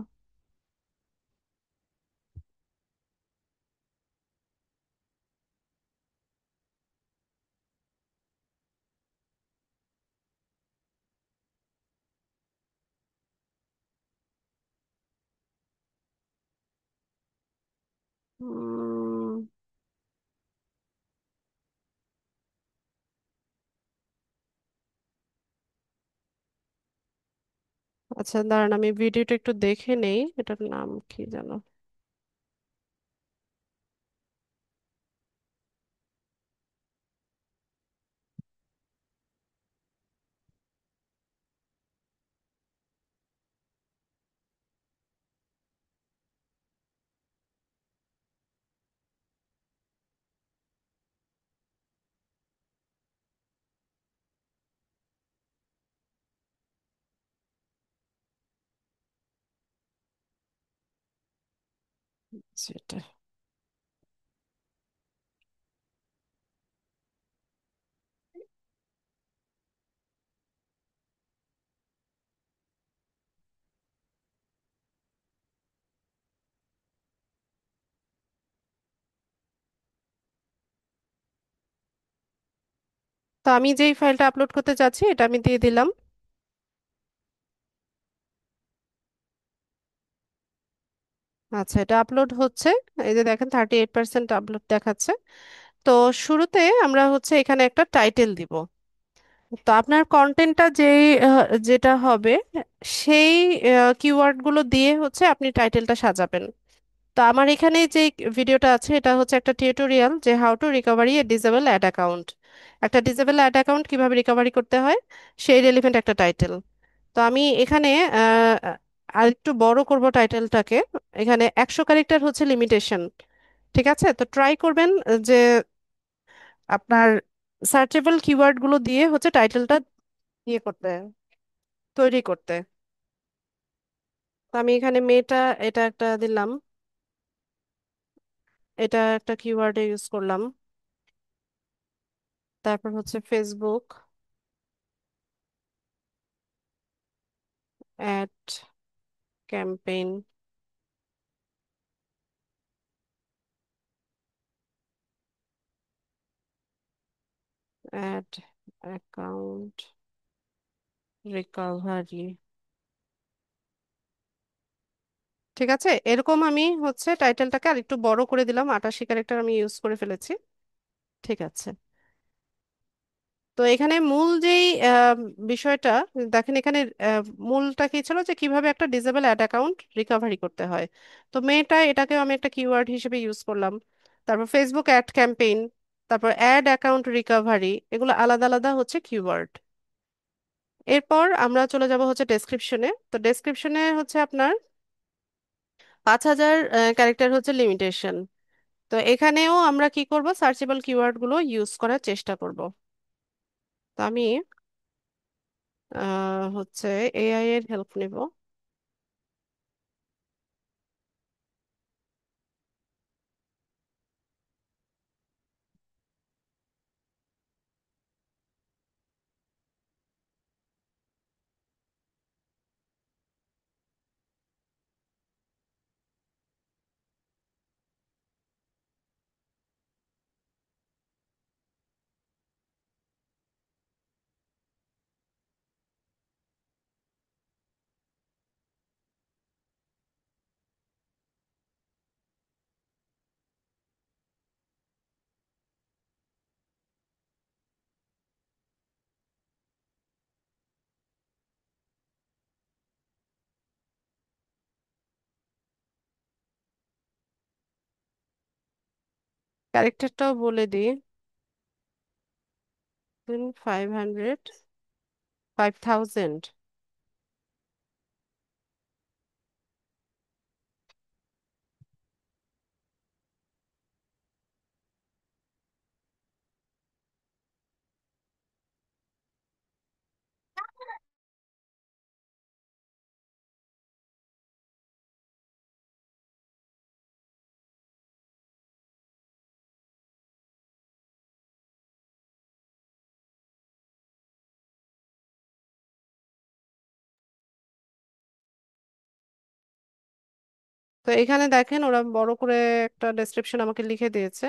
আচ্ছা, দাঁড়ান, আমি ভিডিওটা একটু দেখে নেই, এটার নাম কি জানো। সেটা। তো আমি যেই ফাইলটা আপলোড করতে চাচ্ছি এটা আমি দিয়ে দিলাম। আচ্ছা, এটা আপলোড হচ্ছে। এই যে দেখেন 38% আপলোড দেখাচ্ছে। তো শুরুতে আমরা হচ্ছে এখানে একটা টাইটেল দিব। তো আপনার কন্টেন্টটা যেটা হবে সেই কিওয়ার্ডগুলো দিয়ে হচ্ছে আপনি টাইটেলটা সাজাবেন। তো আমার এখানে যে ভিডিওটা আছে এটা হচ্ছে একটা টিউটোরিয়াল যে how to recovery a disable ad account. একটা ডিসেবল অ্যাড অ্যাকাউন্ট কিভাবে রিকভারি করতে হয় সেই রিলেভেন্ট একটা টাইটেল। তো আমি এখানে আর একটু বড় করব টাইটেলটাকে। এখানে 100 ক্যারেক্টার হচ্ছে লিমিটেশন। ঠিক আছে, তো ট্রাই করবেন যে আপনার সার্চেবল কিওয়ার্ডগুলো দিয়ে হচ্ছে টাইটেলটা ইয়ে করতে, তৈরি করতে। তো আমি এখানে মেয়েটা, এটা একটা দিলাম, এটা একটা কিওয়ার্ডে ইউজ করলাম। তারপর হচ্ছে Facebook ad campaign, ad account recovery. ঠিক আছে, এরকম আমি হচ্ছে টাইটেলটাকে আর একটু বড় করে দিলাম, 88 ক্যারেক্টার আমি ইউজ করে ফেলেছি। ঠিক আছে। তো এখানে মূল যেই বিষয়টা দেখেন এখানে, মূলটা কি ছিল যে কিভাবে একটা ডিসেবল অ্যাড অ্যাকাউন্ট রিকভারি করতে হয়। তো মেয়েটা এটাকে আমি একটা কিওয়ার্ড হিসেবে ইউজ করলাম। তারপর ফেসবুক অ্যাড ক্যাম্পেইন, তারপর অ্যাড অ্যাকাউন্ট রিকভারি, এগুলো আলাদা আলাদা হচ্ছে কিওয়ার্ড। এরপর আমরা চলে যাব হচ্ছে ডেসক্রিপশনে। তো ডেসক্রিপশনে হচ্ছে আপনার 5000 ক্যারেক্টার হচ্ছে লিমিটেশন। তো এখানেও আমরা কি করব, সার্চেবল কিওয়ার্ডগুলো ইউজ করার চেষ্টা করব। তো আমি হচ্ছে এআই এর হেল্প নেব। ক্যারেক্টারটাও বলে দিই, 500, 5000। তো এখানে দেখেন ওরা বড় করে একটা ডেসক্রিপশন আমাকে লিখে দিয়েছে।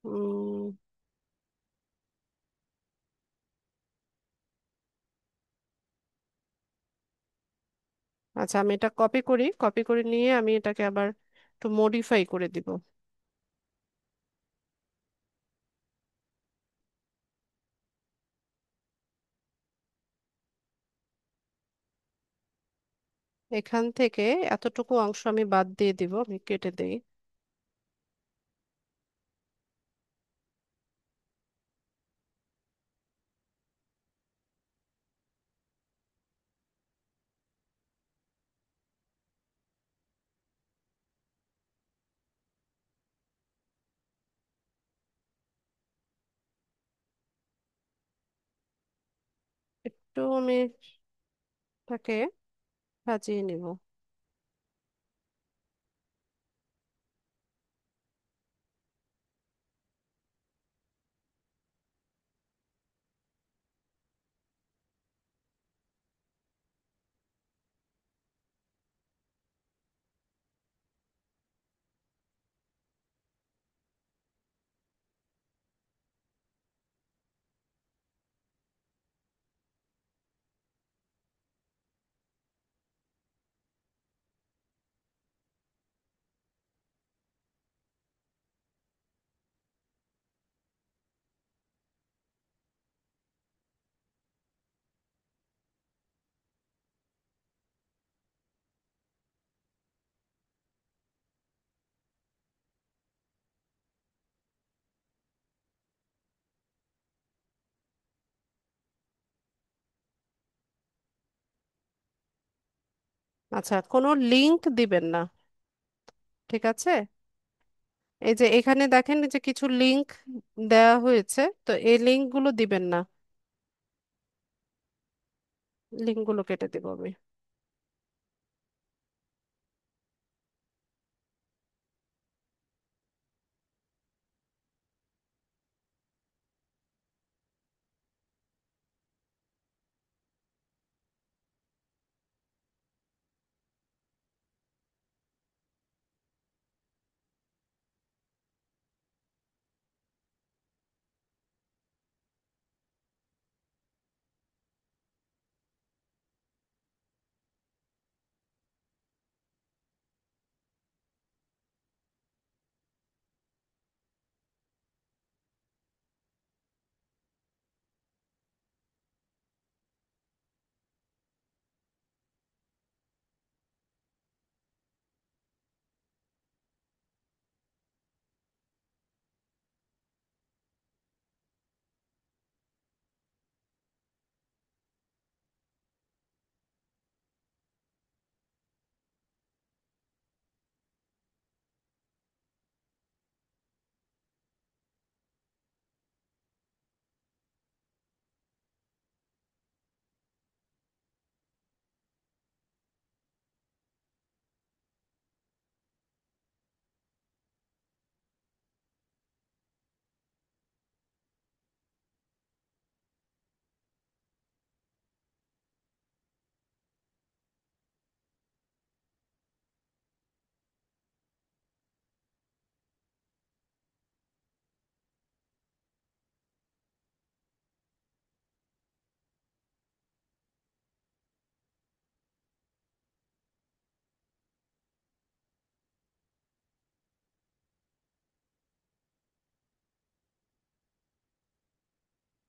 উম, আচ্ছা, আমি এটা কপি করি, কপি করে নিয়ে আমি এটাকে আবার একটু মডিফাই করে দিব। এখান থেকে এতটুকু অংশ আমি বাদ দিয়ে দিব, আমি কেটে দেই। একটু আমি তাকে সাজিয়ে নিব। আচ্ছা, কোনো লিংক দিবেন না, ঠিক আছে? এই যে এখানে দেখেন যে কিছু লিংক দেওয়া হয়েছে, তো এই লিংকগুলো দিবেন না, লিংকগুলো কেটে দিব আমি।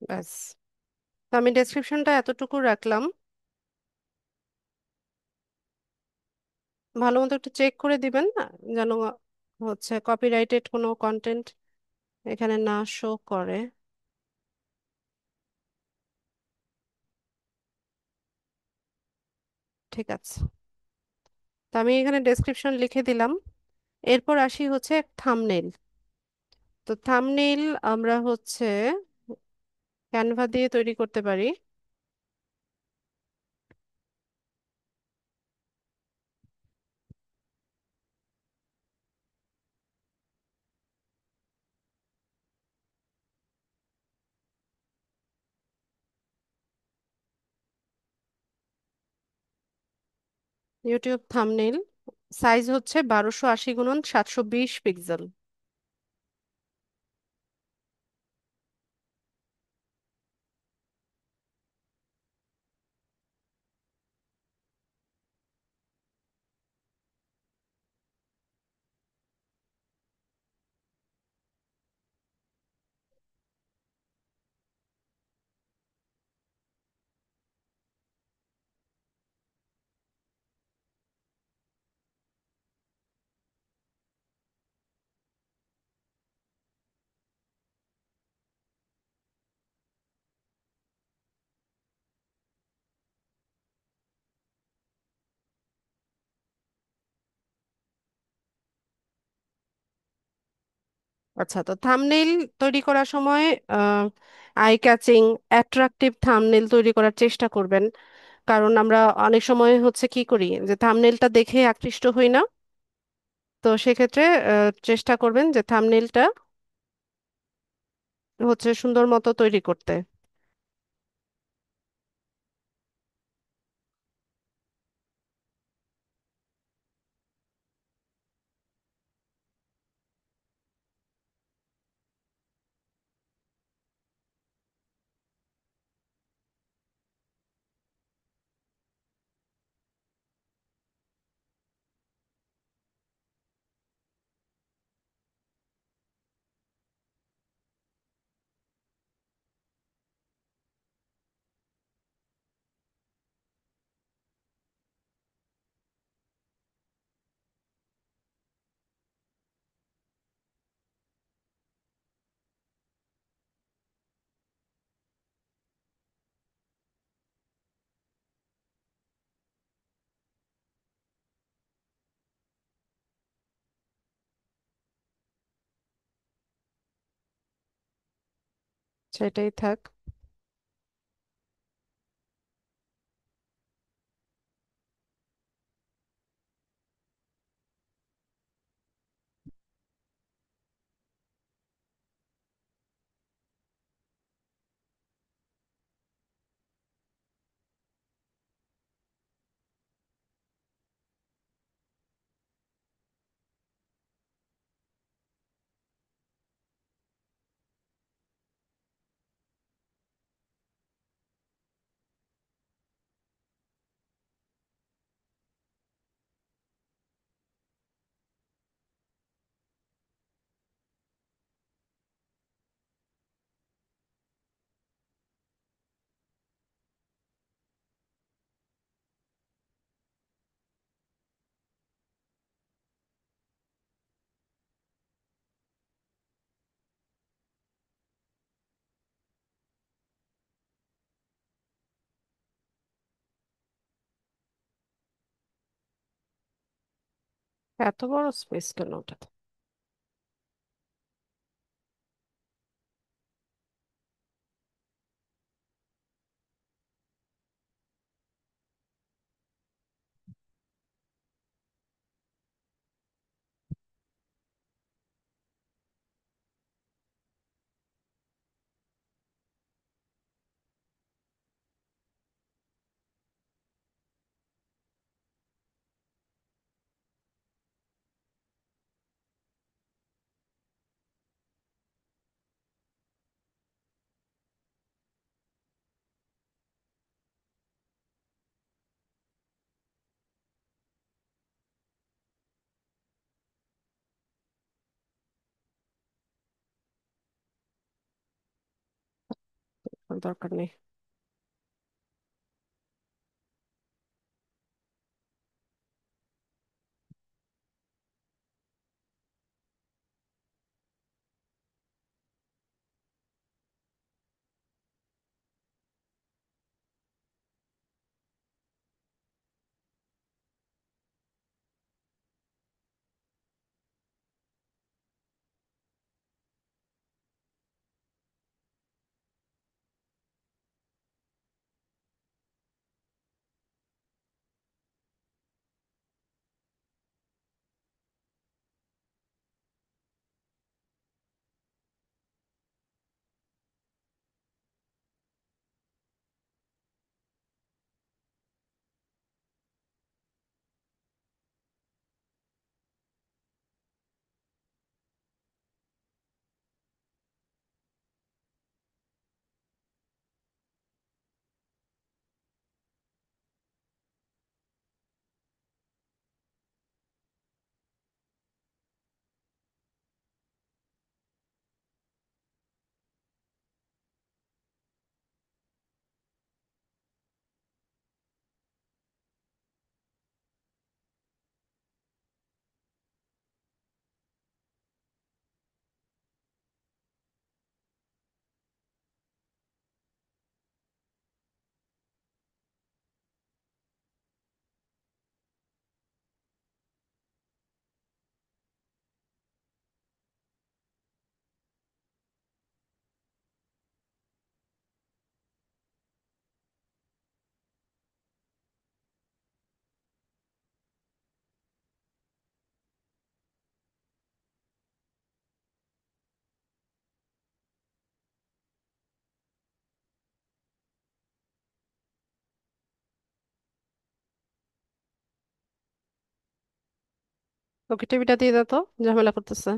ব্যাস, তো আমি ডেসক্রিপশনটা এতটুকু রাখলাম। ভালো মতো একটু চেক করে দিবেন না, যেন হচ্ছে কপিরাইটেড কোনো কন্টেন্ট এখানে না শো করে। ঠিক আছে, তো আমি এখানে ডেসক্রিপশন লিখে দিলাম। এরপর আসি হচ্ছে থাম্বনেইল। তো থাম্বনেইল আমরা হচ্ছে ক্যানভা দিয়ে তৈরি করতে পারি। ইউটিউব থাম্বনেইল সাইজ হচ্ছে 1280 গুণন 720 পিক্সেল। আচ্ছা, তো থাম্বনেইল তৈরি করার সময় আই ক্যাচিং অ্যাট্রাকটিভ থাম্বনেল তৈরি করার চেষ্টা করবেন। কারণ আমরা অনেক সময় হচ্ছে কি করি যে থাম্বনেলটা দেখে আকৃষ্ট হই না। তো সেক্ষেত্রে চেষ্টা করবেন যে থাম্বনেলটা হচ্ছে সুন্দর মতো তৈরি করতে। সেটাই থাক। এত বড় স্পেস কেন ওটাতে? দরকার নেই। ওকে, টিভিটা দিয়ে দাও তো, ঝামেলা করতেছে।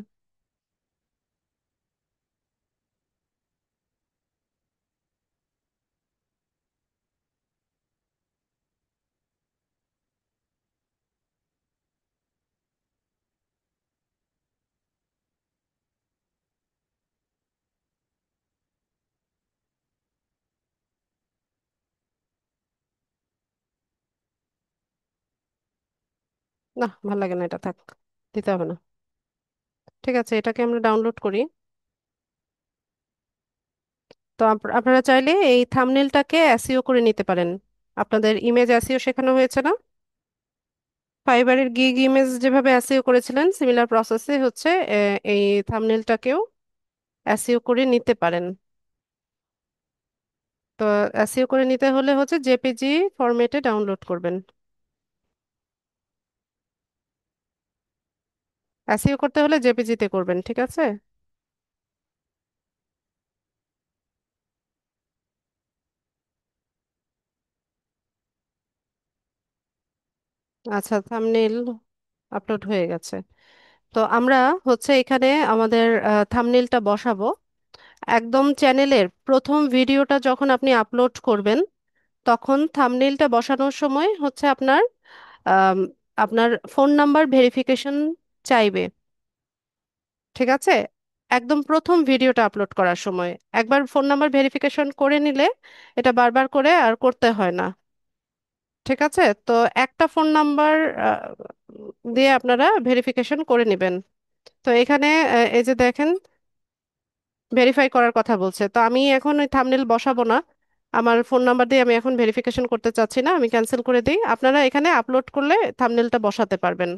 না, ভালো লাগে না, এটা থাক, দিতে হবে না। ঠিক আছে, এটাকে আমরা ডাউনলোড করি। তো আপনারা চাইলে এই থাম্বনেলটাকে এসইও করে নিতে পারেন। আপনাদের ইমেজ এসইও শেখানো হয়েছে না? ফাইবারের গিগ ইমেজ যেভাবে এসইও করেছিলেন, সিমিলার প্রসেসে হচ্ছে এই থাম্বনেলটাকেও এসইও করে নিতে পারেন। তো এসইও করে নিতে হলে হচ্ছে জেপিজি ফরম্যাটে ডাউনলোড করবেন। এসইও করতে হলে জেপিজিতে করবেন, ঠিক আছে? আচ্ছা, থাম্বনেল আপলোড হয়ে গেছে। তো আমরা হচ্ছে এখানে আমাদের থাম্বনেলটা বসাবো। একদম চ্যানেলের প্রথম ভিডিওটা যখন আপনি আপলোড করবেন, তখন থাম্বনেলটা বসানোর সময় হচ্ছে আম, আপনার ফোন নাম্বার ভেরিফিকেশন চাইবে, ঠিক আছে? একদম প্রথম ভিডিওটা আপলোড করার সময় একবার ফোন নাম্বার ভেরিফিকেশন করে নিলে এটা বারবার করে আর করতে হয় না। ঠিক আছে, তো একটা ফোন নাম্বার দিয়ে আপনারা ভেরিফিকেশন করে নেবেন। তো এখানে এই যে দেখেন, ভেরিফাই করার কথা বলছে, তো আমি এখন ওই থাম্বনেল বসাবো না। আমার ফোন নাম্বার দিয়ে আমি এখন ভেরিফিকেশন করতে চাচ্ছি না, আমি ক্যান্সেল করে দিই। আপনারা এখানে আপলোড করলে থাম্বনেলটা বসাতে পারবেন।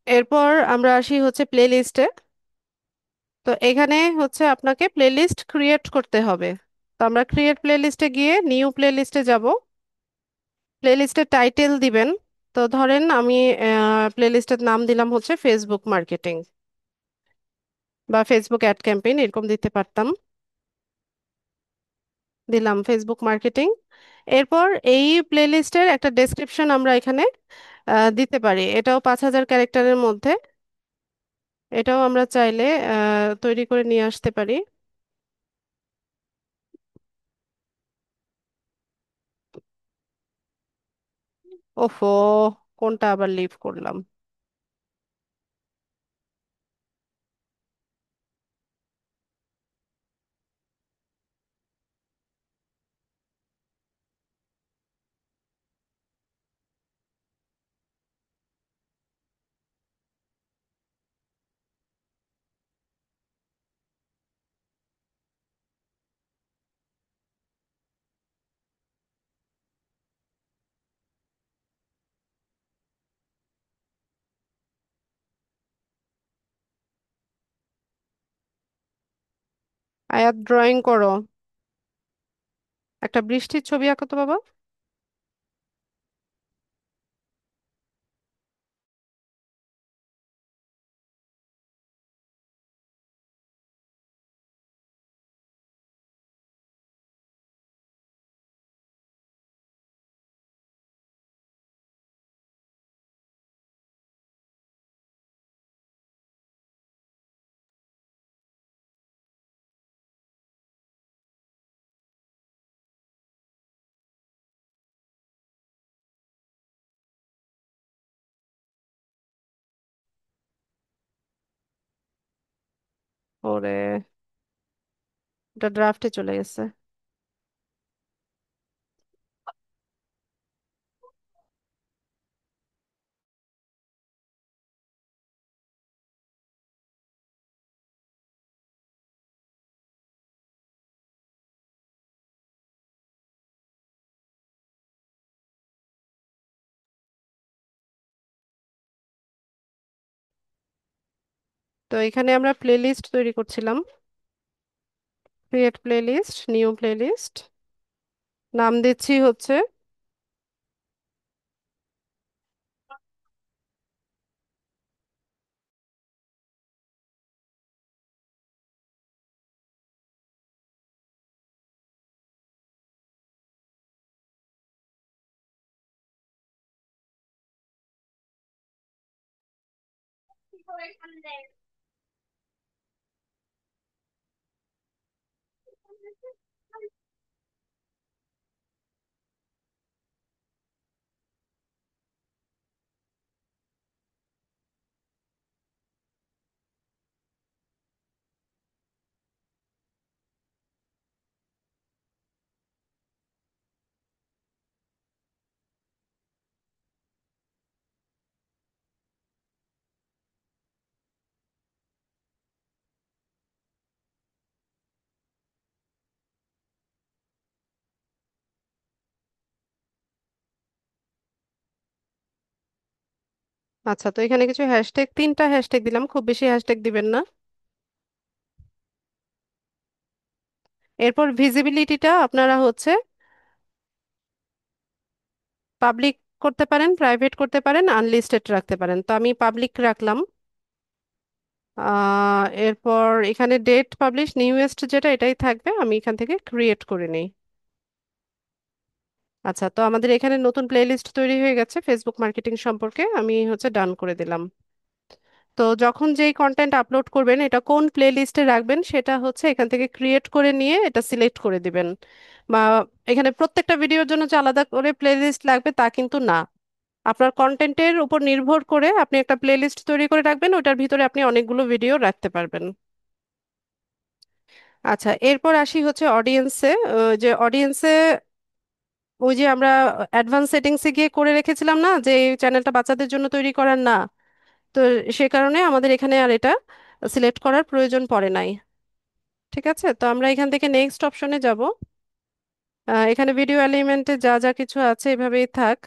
এরপর আমরা আসি হচ্ছে প্লে লিস্টে। তো এখানে হচ্ছে আপনাকে প্লে লিস্ট ক্রিয়েট করতে হবে। তো আমরা ক্রিয়েট প্লে লিস্টে গিয়ে নিউ প্লে লিস্টে যাব। প্লে লিস্টের টাইটেল দিবেন। তো ধরেন আমি প্লে লিস্টের নাম দিলাম হচ্ছে ফেসবুক মার্কেটিং বা ফেসবুক অ্যাড ক্যাম্পেইন, এরকম দিতে পারতাম। দিলাম ফেসবুক মার্কেটিং। এরপর এই প্লেলিস্টের একটা ডেসক্রিপশন আমরা এখানে দিতে পারি, এটাও 5,000 ক্যারেক্টারের মধ্যে। এটাও আমরা চাইলে তৈরি করে নিয়ে আসতে পারি। ওফো, কোনটা আবার লিভ করলাম? আয়াত, ড্রয়িং করো। একটা বৃষ্টির ছবি আঁকো তো বাবা। ওরে, এটা ড্রাফটে চলে গেছে। তো এখানে আমরা প্লেলিস্ট তৈরি করছিলাম। ক্রিয়েট প্লেলিস্ট, নিউ প্লেলিস্ট, নাম দিচ্ছি হচ্ছে আচ্ছা, তো এখানে কিছু হ্যাশট্যাগ, 3টা হ্যাশট্যাগ দিলাম, খুব বেশি হ্যাশট্যাগ দিবেন না। এরপর ভিজিবিলিটিটা আপনারা হচ্ছে পাবলিক করতে পারেন, প্রাইভেট করতে পারেন, আনলিস্টেড রাখতে পারেন। তো আমি পাবলিক রাখলাম। এরপর এখানে ডেট পাবলিশ নিউয়েস্ট যেটা এটাই থাকবে, আমি এখান থেকে ক্রিয়েট করে নিই। আচ্ছা, তো আমাদের এখানে নতুন প্লেলিস্ট তৈরি হয়ে গেছে ফেসবুক মার্কেটিং সম্পর্কে, আমি হচ্ছে ডান করে দিলাম। তো যখন যেই কন্টেন্ট আপলোড করবেন এটা কোন প্লে লিস্টে রাখবেন সেটা হচ্ছে এখান থেকে ক্রিয়েট করে নিয়ে এটা সিলেক্ট করে দিবেন। বা এখানে প্রত্যেকটা ভিডিওর জন্য যে আলাদা করে প্লে লিস্ট লাগবে তা কিন্তু না। আপনার কন্টেন্টের উপর নির্ভর করে আপনি একটা প্লে লিস্ট তৈরি করে রাখবেন, ওটার ভিতরে আপনি অনেকগুলো ভিডিও রাখতে পারবেন। আচ্ছা, এরপর আসি হচ্ছে অডিয়েন্সে। যে অডিয়েন্সে ওই যে আমরা অ্যাডভান্স সেটিংসে গিয়ে করে রেখেছিলাম না যে এই চ্যানেলটা বাচ্চাদের জন্য তৈরি করার না। তো সে কারণে আমাদের এখানে আর এটা সিলেক্ট করার প্রয়োজন পড়ে নাই। ঠিক আছে, তো আমরা এখান থেকে নেক্সট অপশনে যাব। এখানে ভিডিও এলিমেন্টে যা যা কিছু আছে এভাবেই থাক,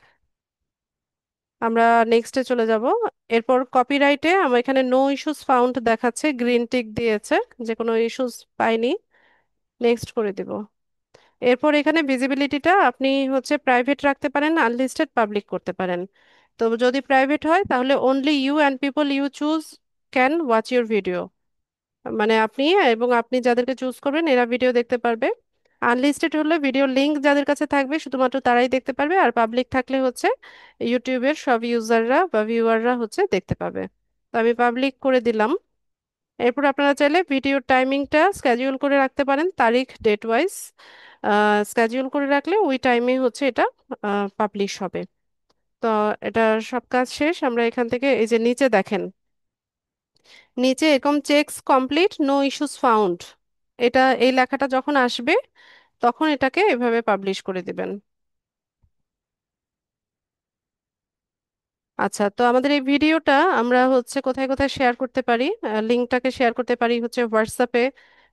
আমরা নেক্সটে চলে যাব। এরপর কপিরাইটে আমার এখানে নো ইস্যুস ফাউন্ড দেখাচ্ছে, গ্রিন টিক দিয়েছে, যে কোনো ইস্যুস পাইনি, নেক্সট করে দিব। এরপর এখানে ভিজিবিলিটিটা আপনি হচ্ছে প্রাইভেট রাখতে পারেন, আনলিস্টেড পাবলিক করতে পারেন। তো যদি প্রাইভেট হয় তাহলে only you and people you choose can watch your video, মানে আপনি এবং আপনি যাদেরকে চুজ করবেন এরা ভিডিও দেখতে পারবে। আনলিস্টেড হলে ভিডিও লিংক যাদের কাছে থাকবে শুধুমাত্র তারাই দেখতে পারবে, আর পাবলিক থাকলে হচ্ছে ইউটিউবের সব ইউজাররা বা ভিউয়াররা হচ্ছে দেখতে পাবে। তো আমি পাবলিক করে দিলাম। এরপর আপনারা চাইলে ভিডিওর টাইমিংটা স্কেডিউল করে রাখতে পারেন, তারিখ ডেট ওয়াইজ স্কেডিউল করে রাখলে ওই টাইমে হচ্ছে এটা পাবলিশ হবে। তো এটা সব কাজ শেষ, আমরা এখান থেকে এই যে নিচে দেখেন, নিচে এরকম checks complete no issues found, এটা এই লেখাটা যখন আসবে তখন এটাকে এভাবে পাবলিশ করে দিবেন। আচ্ছা, তো আমাদের এই ভিডিওটা আমরা হচ্ছে কোথায় কোথায় শেয়ার করতে পারি? লিঙ্কটাকে শেয়ার করতে পারি হচ্ছে হোয়াটসঅ্যাপে,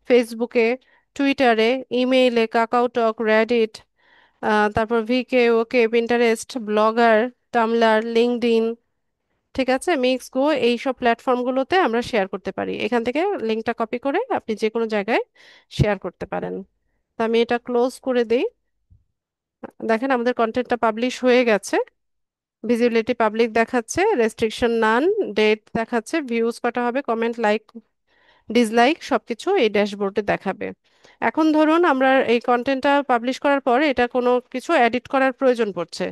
ফেসবুকে, টুইটারে, ইমেইলে, কাকাওটক, রেডিট, তারপর ভিকে, ওকে, পিন্টারেস্ট, ব্লগার, টামলার, লিঙ্কডইন, ঠিক আছে, মিক্স গো, এই সব প্ল্যাটফর্মগুলোতে আমরা শেয়ার করতে পারি। এখান থেকে লিঙ্কটা কপি করে আপনি যে কোনো জায়গায় শেয়ার করতে পারেন। তো আমি এটা ক্লোজ করে দিই। দেখেন আমাদের কন্টেন্টটা পাবলিশ হয়ে গেছে, ভিজিবিলিটি পাবলিক দেখাচ্ছে, রেস্ট্রিকশন নান, ডেট দেখাচ্ছে, ভিউজ কটা হবে, কমেন্ট, লাইক, ডিসলাইক সবকিছু এই ড্যাশবোর্ডে দেখাবে। এখন ধরুন আমরা এই কন্টেন্টটা পাবলিশ করার পর এটা কোনো কিছু এডিট করার প্রয়োজন পড়ছে।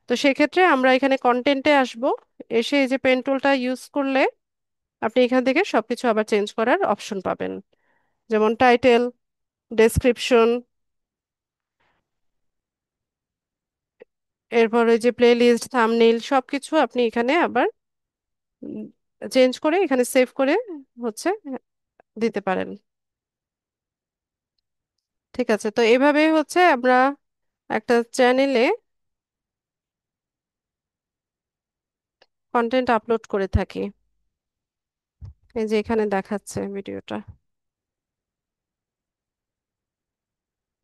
তো সেক্ষেত্রে আমরা এখানে কন্টেন্টে আসব, এসে এই যে পেন টুলটা ইউজ করলে আপনি এখান থেকে সবকিছু আবার চেঞ্জ করার অপশন পাবেন, যেমন টাইটেল, ডেসক্রিপশন, এরপর ওই যে প্লে লিস্ট, থাম্বনেইল সবকিছু আপনি এখানে আবার চেঞ্জ করে এখানে সেভ করে হচ্ছে দিতে পারেন। ঠিক আছে, তো এভাবে হচ্ছে আমরা একটা চ্যানেলে কন্টেন্ট আপলোড করে থাকি। এই যে এখানে দেখাচ্ছে ভিডিওটা,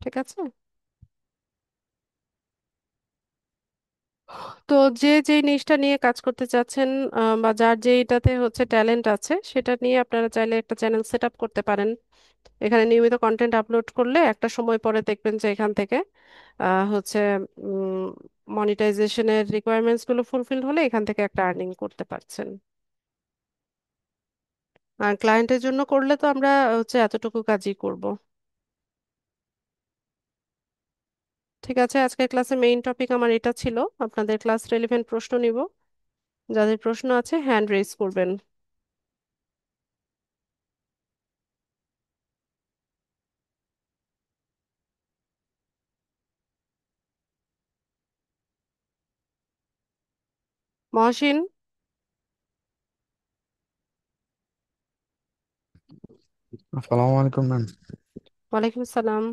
ঠিক আছে। তো যে যে জিনিসটা নিয়ে কাজ করতে চাচ্ছেন, বা যার যেইটাতে হচ্ছে ট্যালেন্ট আছে সেটা নিয়ে আপনারা চাইলে একটা চ্যানেল সেট আপ করতে পারেন। এখানে নিয়মিত কন্টেন্ট আপলোড করলে একটা সময় পরে দেখবেন যে এখান থেকে হচ্ছে মনিটাইজেশনের রিকোয়ারমেন্টস গুলো ফুলফিল হলে এখান থেকে একটা আর্নিং করতে পারছেন। আর ক্লায়েন্টের জন্য করলে তো আমরা হচ্ছে এতটুকু কাজই করব। ঠিক আছে, আজকের ক্লাসে মেইন টপিক আমার এটা ছিল। আপনাদের ক্লাস রেলেভেন্ট প্রশ্ন নিব, যাদের প্রশ্ন আছে হ্যান্ড রেজ করবেন। মহসিন। আসসালামু আলাইকুম ম্যাম। ওয়ালাইকুম আসসালাম।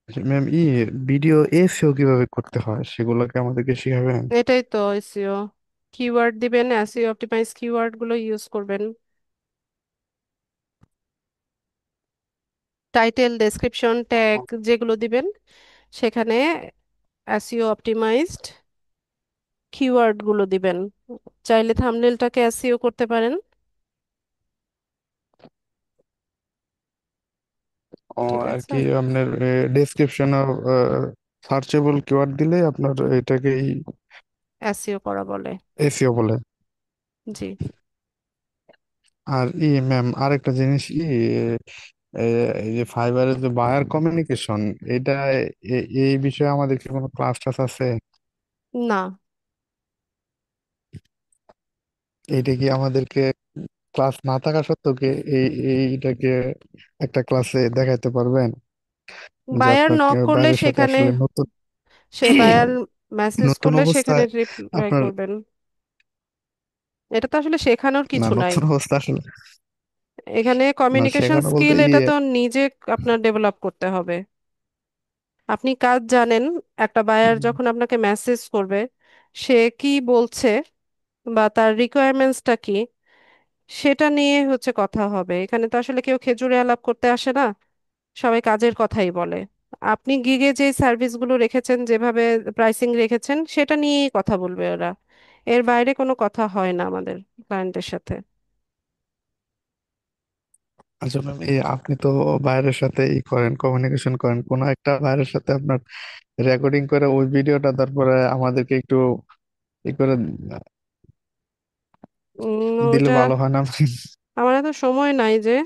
ম্যাম, ভিডিও এসইও কিভাবে করতে হয় সেগুলোকে আমাদেরকে শিখাবেন? এটাই তো এসইও, কিওয়ার্ড দিবেন, এসইও অপটিমাইজ কিওয়ার্ড গুলো ইউজ করবেন, টাইটেল, ডেসক্রিপশন, ট্যাগ যেগুলো দিবেন সেখানে এসইও অপটিমাইজড কিওয়ার্ড গুলো দিবেন। চাইলে থাম্বনেলটাকে এসইও করতে পারেন। ও, ঠিক আর আছে। কি আপনার ডেসক্রিপশন সার্চেবল কিওয়ার্ড দিলে আপনার এটাকেই এসইও করা বলে। এসইও বলে? জি। আর ম্যাম, আরেকটা জিনিস, এ, এই যে ফাইবারের যে বায়ার কমিউনিকেশন, এটা এই বিষয়ে আমাদের কি কোনো ক্লাস টাস আছে? না। এইটা কি আমাদেরকে ক্লাস না থাকা সত্ত্বেও কি এইটাকে একটা ক্লাসে দেখাইতে পারবেন? যে বায়ার আপনার নক করলে বাইরের সাথে সেখানে, আসলে নতুন সে বায়ার মেসেজ নতুন করলে সেখানে অবস্থায় রিপ্লাই আপনার, করবেন। এটা তো আসলে শেখানোর না কিছু নাই। নতুন অবস্থা আসলে, এখানে না কমিউনিকেশন শেখানো বলতে স্কিল এটা তো নিজে আপনার ডেভেলপ করতে হবে। আপনি কাজ জানেন, একটা বায়ার যখন আপনাকে মেসেজ করবে সে কি বলছে বা তার রিকোয়ারমেন্টসটা কি, সেটা নিয়ে হচ্ছে কথা হবে। এখানে তো আসলে কেউ খেজুরে আলাপ করতে আসে না, সবাই কাজের কথাই বলে। আপনি গিগে যে সার্ভিসগুলো রেখেছেন, যেভাবে প্রাইসিং রেখেছেন, সেটা নিয়েই কথা বলবে ওরা। এর বাইরে কোনো কথা হয় না আমাদের ক্লায়েন্টের সাথে। আচ্ছা ম্যাম, আপনি তো বাইরের সাথে করেন, কমিউনিকেশন করেন, কোন একটা বাইরের সাথে আপনার রেকর্ডিং করে ওই ভিডিওটা তারপরে আমাদেরকে একটু করে দিলে ওটা ভালো হয় না? আমার এত সময় নাই যে।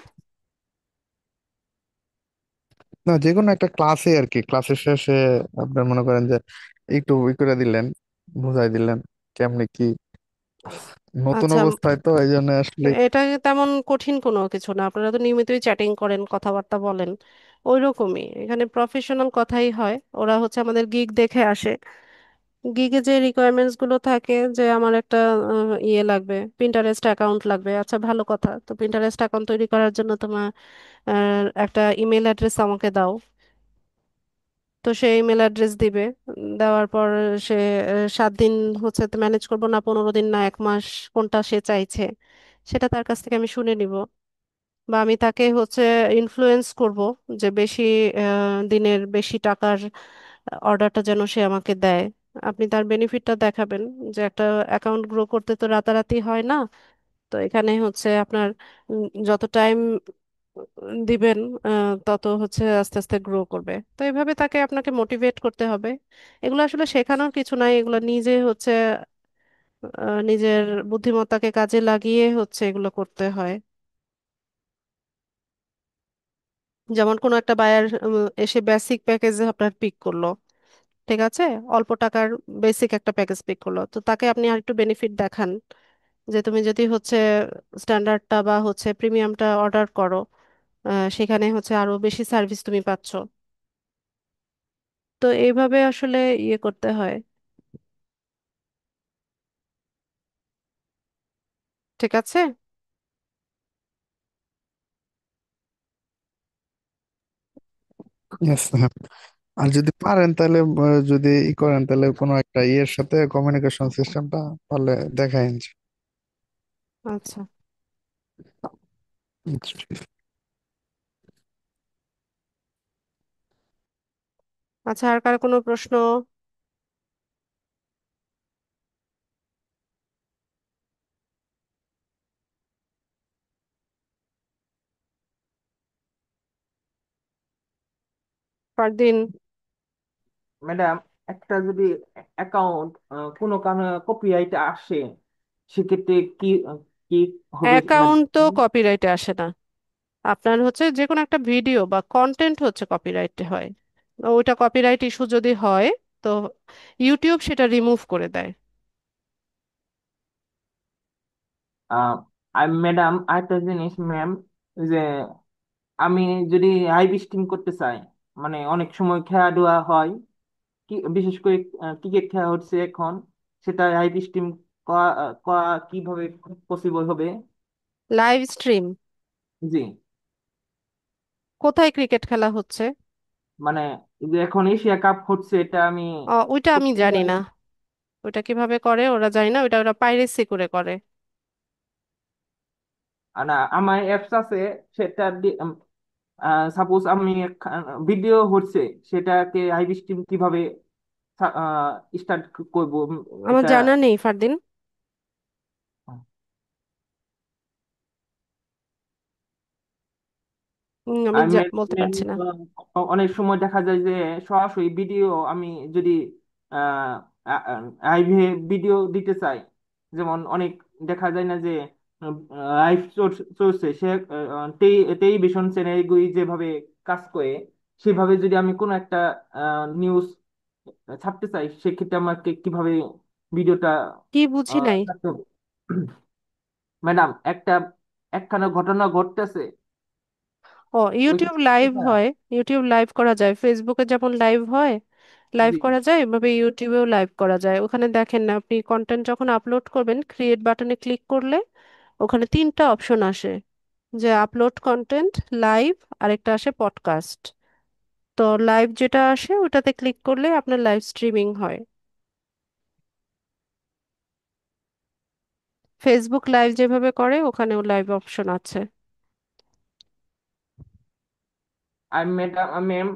না, যে কোনো একটা ক্লাসে আর কি, ক্লাসের শেষে আপনার মনে করেন যে একটু করে দিলেন, বুঝাই দিলেন কেমনে কি, নতুন আচ্ছা, অবস্থায় তো এই জন্য আসলে। এটা তেমন কঠিন কোনো কিছু না, আপনারা তো নিয়মিতই চ্যাটিং করেন, কথাবার্তা বলেন, ওই রকমই এখানে প্রফেশনাল কথাই হয়। ওরা হচ্ছে আমাদের গিগ দেখে আসে, গিগে যে রিকোয়ারমেন্টস গুলো থাকে, যে আমার একটা ইয়ে লাগবে, পিন্টারেস্ট অ্যাকাউন্ট লাগবে। আচ্ছা, ভালো কথা, তো পিন্টারেস্ট অ্যাকাউন্ট তৈরি করার জন্য তোমার একটা ইমেল অ্যাড্রেস আমাকে দাও। তো সে ইমেল অ্যাড্রেস দিবে। দেওয়ার পর সে 7 দিন হচ্ছে ম্যানেজ করবো না, 15 দিন না 1 মাস, কোনটা সে চাইছে সেটা তার কাছ থেকে আমি শুনে নিব। বা আমি তাকে হচ্ছে ইনফ্লুয়েন্স করব যে বেশি দিনের বেশি টাকার অর্ডারটা যেন সে আমাকে দেয়। আপনি তার বেনিফিটটা দেখাবেন যে একটা অ্যাকাউন্ট গ্রো করতে তো রাতারাতি হয় না। তো এখানে হচ্ছে আপনার যত টাইম দিবেন তত হচ্ছে আস্তে আস্তে গ্রো করবে। তো এভাবে তাকে আপনাকে মোটিভেট করতে হবে। এগুলো আসলে শেখানোর কিছু নাই, এগুলো নিজে হচ্ছে নিজের বুদ্ধিমত্তাকে কাজে লাগিয়ে হচ্ছে এগুলো করতে হয়। যেমন কোনো একটা বায়ার এসে বেসিক প্যাকেজে আপনার পিক করলো, ঠিক আছে, অল্প টাকার বেসিক একটা প্যাকেজ পিক করলো, তো তাকে আপনি আর একটু বেনিফিট দেখান যে তুমি যদি হচ্ছে স্ট্যান্ডার্ডটা বা হচ্ছে প্রিমিয়ামটা অর্ডার করো, সেখানে হচ্ছে আরো বেশি সার্ভিস তুমি পাচ্ছ। তো এইভাবে আসলে ইয়ে করতে হয়। ঠিক আছে। Yes, ma'am. আর যদি পারেন তাহলে যদি করেন তাহলে কোনো একটা সাথে কমিউনিকেশন সিস্টেমটা তাহলে দেখাইন। আচ্ছা। আচ্ছা, আর কার কোনো প্রশ্ন? পরদিন। ম্যাডাম, একটা যদি অ্যাকাউন্ট কোনো কারণে কপিরাইট আসে, সেক্ষেত্রে কি কি হবে অ্যাকাউন্ট তো ম্যাডাম? কপিরাইটে আসে না। আপনার হচ্ছে যে কোনো একটা ভিডিও বা কন্টেন্ট হচ্ছে কপিরাইটে হয়। ওইটা কপিরাইট ইস্যু যদি হয়, তো ইউটিউব সেটা রিমুভ করে দেয়। ম্যাডাম, আরেকটা জিনিস ম্যাম, যে আমি যদি লাইভ স্ট্রিম করতে চাই, মানে অনেক সময় খেলা ধুলা হয়, কি বিশেষ করে ক্রিকেট খেলা হচ্ছে এখন, সেটা লাইভ স্ট্রিম করা করা কিভাবে পসিবল হবে? Live stream? জি। কোথায় ক্রিকেট খেলা হচ্ছে? মানে এই যে এখন এশিয়া কাপ হচ্ছে, এটা আমি ওইটা আমি জানি না। ওইটা কিভাবে করে ওরা, জানি না। ওইটা ওরা পাইরেসি করে করে। না, আমার অ্যাপস আছে, সেটা সাপোজ আমি ভিডিও হচ্ছে, সেটাকে লাইভ স্ট্রিম কিভাবে স্টার্ট করব আমার এটা? জানা নেই ফারদিন। আমি আমি বলতে পারছি না। অনেক সময় দেখা যায় যে সরাসরি ভিডিও আমি যদি লাইভে ভিডিও দিতে চাই, যেমন অনেক দেখা যায় না যে লাইভ চলছে, সে টেলিভিশন চ্যানেলগুলি যেভাবে কাজ করে, সেভাবে যদি আমি কোনো একটা নিউজ ছাপতে চাই, সেক্ষেত্রে আমাকে কিভাবে ভিডিওটা কি বুঝি নাই। ছাড়তে হবে? ম্যাডাম, একখানা ঘটনা ঘটতেছে, ওই ইউটিউব লাইভ ঘটনাটা। হয়। ইউটিউব লাইভ করা যায়, ফেসবুকে যেমন লাইভ হয় লাইভ জি। করা যায়, এভাবে ইউটিউবেও লাইভ করা যায়। ওখানে দেখেন না, আপনি কন্টেন্ট যখন আপলোড করবেন ক্রিয়েট বাটনে ক্লিক করলে ওখানে তিনটা অপশন আসে, যে আপলোড কন্টেন্ট, লাইভ, আরেকটা আসে পডকাস্ট। তো লাইভ যেটা আসে ওটাতে ক্লিক করলে আপনার লাইভ স্ট্রিমিং হয়। ফেসবুক লাইভ যেভাবে করে ওখানেও লাইভ অপশন আছে। আর ম্যাডাম, ম্যাম,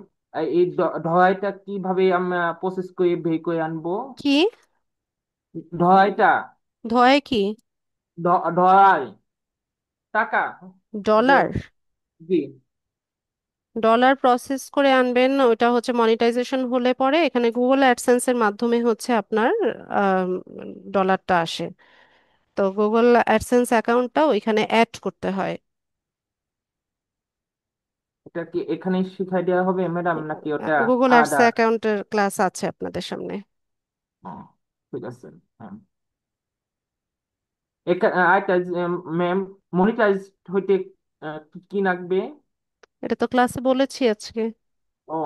এই ঢালাইটা কিভাবে আমরা প্রসেস করে বের করে আনবো? কি? ঢালাইটা, ধয় কি? ঢালাই টাকা, যে, ডলার? জি। ডলার প্রসেস করে আনবেন, ওইটা হচ্ছে মনিটাইজেশন হলে পরে এখানে গুগল অ্যাডসেন্স এর মাধ্যমে হচ্ছে আপনার ডলারটা আসে। তো গুগল অ্যাডসেন্স অ্যাকাউন্টটা ওইখানে অ্যাড করতে হয়। এটা কি এখানে শিখাই দেওয়া হবে ম্যাডাম, নাকি ওটা গুগল অ্যাডস আলাদা? অ্যাকাউন্টের ক্লাস আছে আপনাদের সামনে। ও, ঠিক আছে। হ্যাঁ। আরেকটা, ম্যাম, মনিটাইজ হইতে কি কি লাগবে? এটা তো ক্লাসে বলেছি আজকে। ও,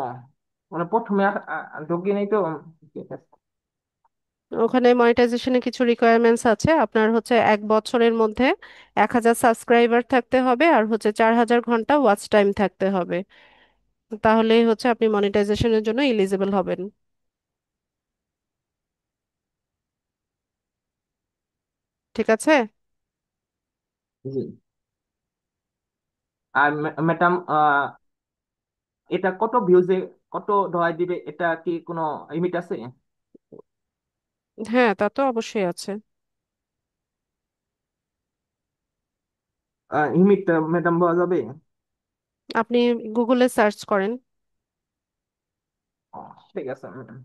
মানে প্রথমে ঢুকি নাই তো। ঠিক আছে। ওখানে মনিটাইজেশনে কিছু রিকোয়ারমেন্টস আছে। আপনার হচ্ছে 1 বছরের মধ্যে 1,000 সাবস্ক্রাইবার থাকতে হবে, আর হচ্ছে 4,000 ঘন্টা ওয়াচ টাইম থাকতে হবে। তাহলেই হচ্ছে আপনি মনিটাইজেশনের জন্য এলিজিবল হবেন। ঠিক আছে। জি। আর ম্যাডাম, এটা কত ভিউজে কত ঢোয়াই দিবে, এটা কি কোনো লিমিট আছে? হ্যাঁ, তা তো অবশ্যই আছে। লিমিটটা ম্যাডাম বলা যাবে? আপনি গুগলে সার্চ করেন। ও, ঠিক আছে ম্যাডাম।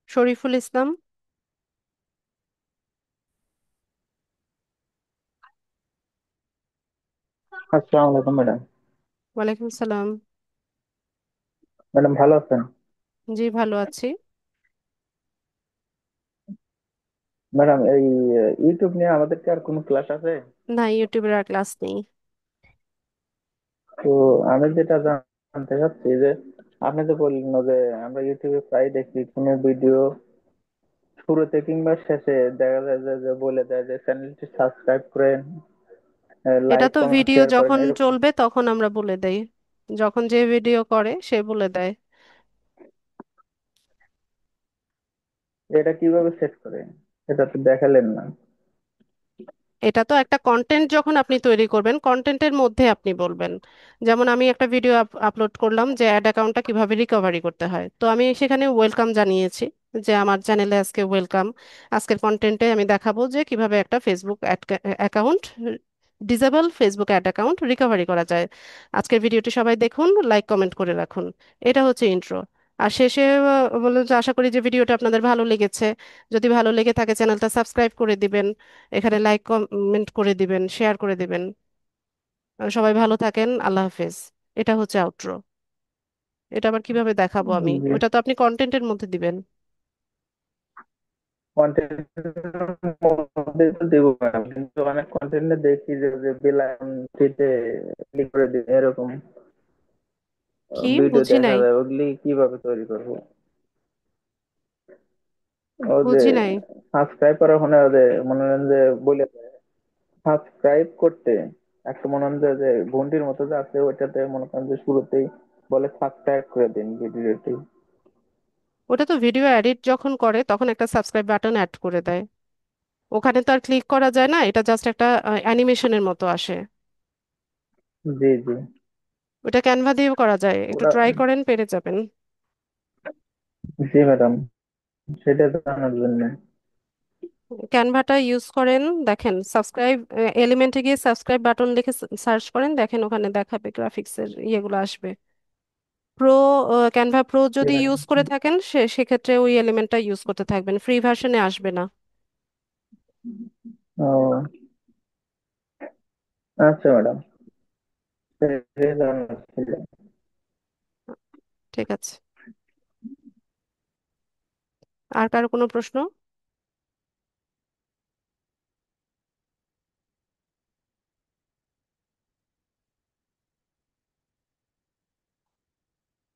শরীফুল ইসলাম। আসসালামু আলাইকুম ম্যাডাম। ওয়ালাইকুম সালাম। ম্যাডাম ভালো আছেন? জি, ভালো আছি। ম্যাডাম এই ইউটিউব নিয়ে আমাদের কি আর কোনো ক্লাস আছে? না, ইউটিউবের আর ক্লাস নেই। তো আমি যেটা জানতে চাচ্ছি যে আপনি তো বললেন যে আমরা ইউটিউবে প্রায় দেখি কোনো ভিডিও শুরুতে কিংবা শেষে দেখা যায় যে বলে দেয় যে চ্যানেলটি সাবস্ক্রাইব করেন, এটা লাইক তো কমেন্ট ভিডিও শেয়ার করেন যখন এরকম। চলবে তখন আমরা বলে দেই, যখন যে ভিডিও করে সে বলে দেয়। এটা কিভাবে সেট করে এটা তো দেখালেন না। এটা তো একটা কন্টেন্ট, যখন আপনি তৈরি করবেন কন্টেন্টের মধ্যে আপনি বলবেন। যেমন আমি একটা ভিডিও আপলোড করলাম যে অ্যাড অ্যাকাউন্টটা কিভাবে রিকভারি করতে হয়, তো আমি সেখানে ওয়েলকাম জানিয়েছি, যে আমার চ্যানেলে আজকে ওয়েলকাম। আজকের কন্টেন্টে আমি দেখাবো যে কিভাবে একটা Facebook account, disable Facebook ad account recovery করা যায়। আজকের ভিডিওটি সবাই দেখুন, লাইক কমেন্ট করে রাখুন। এটা হচ্ছে ইন্ট্রো। আর শেষে বললাম যে আশা করি যে ভিডিওটা আপনাদের ভালো লেগেছে। যদি ভালো লেগে থাকে চ্যানেলটা সাবস্ক্রাইব করে দিবেন, এখানে লাইক কমেন্ট করে দিবেন, শেয়ার করে দিবেন। সবাই ভালো থাকেন, আল্লাহ হাফেজ। এটা হচ্ছে আউটরো। এটা আবার কিভাবে দেখাবো আমি? জি। ওটা তো আপনি কন্টেন্টের মধ্যে দিবেন। কন্টেন্টের মধ্যে তো দেবো ম্যাম, কিন্তু অনেক কন্টেন্টে দেখি যে যে বেল আইকনটিতে ক্লিক করে দিই এরকম। কি ভিডিও বুঝি দেখা নাই? যায়, ওগুলি কিভাবে তৈরি করবো? ও যে বুঝি নাই। সাবস্ক্রাইব করার ফোনে ওদের মনে করেন যে বলে সাবস্ক্রাইব করতে একটা মনে করেন যে ঘন্টির মতো যে আছে, ওইটাতে মনে করেন যে শুরুতেই বলে সাবস্ক্রাইব করে দিন ভিডিওটি। ওটা তো ভিডিও এডিট যখন করে তখন একটা সাবস্ক্রাইব বাটন অ্যাড করে দেয়। ওখানে তো আর ক্লিক করা যায় না, এটা জাস্ট একটা অ্যানিমেশনের মতো আসে। জি জি। ওটা ক্যানভা দিয়েও করা যায়, একটু ওরা, ট্রাই করেন, পেরে যাবেন। জি ম্যাডাম, সেটা জানার জন্য। ক্যানভাটা ইউজ করেন, দেখেন সাবস্ক্রাইব এলিমেন্টে গিয়ে সাবস্ক্রাইব বাটন লিখে সার্চ করেন, দেখেন ওখানে দেখাবে গ্রাফিক্সের ইয়েগুলো আসবে। প্রো, ক্যানভা প্রো জি যদি ম্যাডাম। ইউজ করে থাকেন সেক্ষেত্রে ওই এলিমেন্টটা ইউজ করতে থাকবেন, ফ্রি ভার্সনে আসবে না। ও আচ্ছা ম্যাডাম, সেটাই জানার ছিল। ঠিক আছে। আর কারো কোনো প্রশ্ন?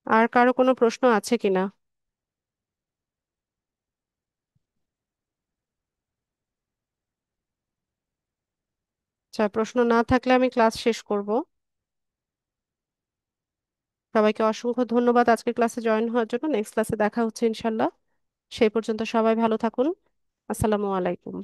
আর কারো কোনো প্রশ্ন আছে কিনা? আচ্ছা, প্রশ্ন না থাকলে আমি ক্লাস শেষ করব। সবাইকে অসংখ্য ধন্যবাদ আজকের ক্লাসে জয়েন হওয়ার জন্য। নেক্সট ক্লাসে দেখা হচ্ছে ইনশাল্লাহ। সেই পর্যন্ত সবাই ভালো থাকুন। আসসালামু আলাইকুম।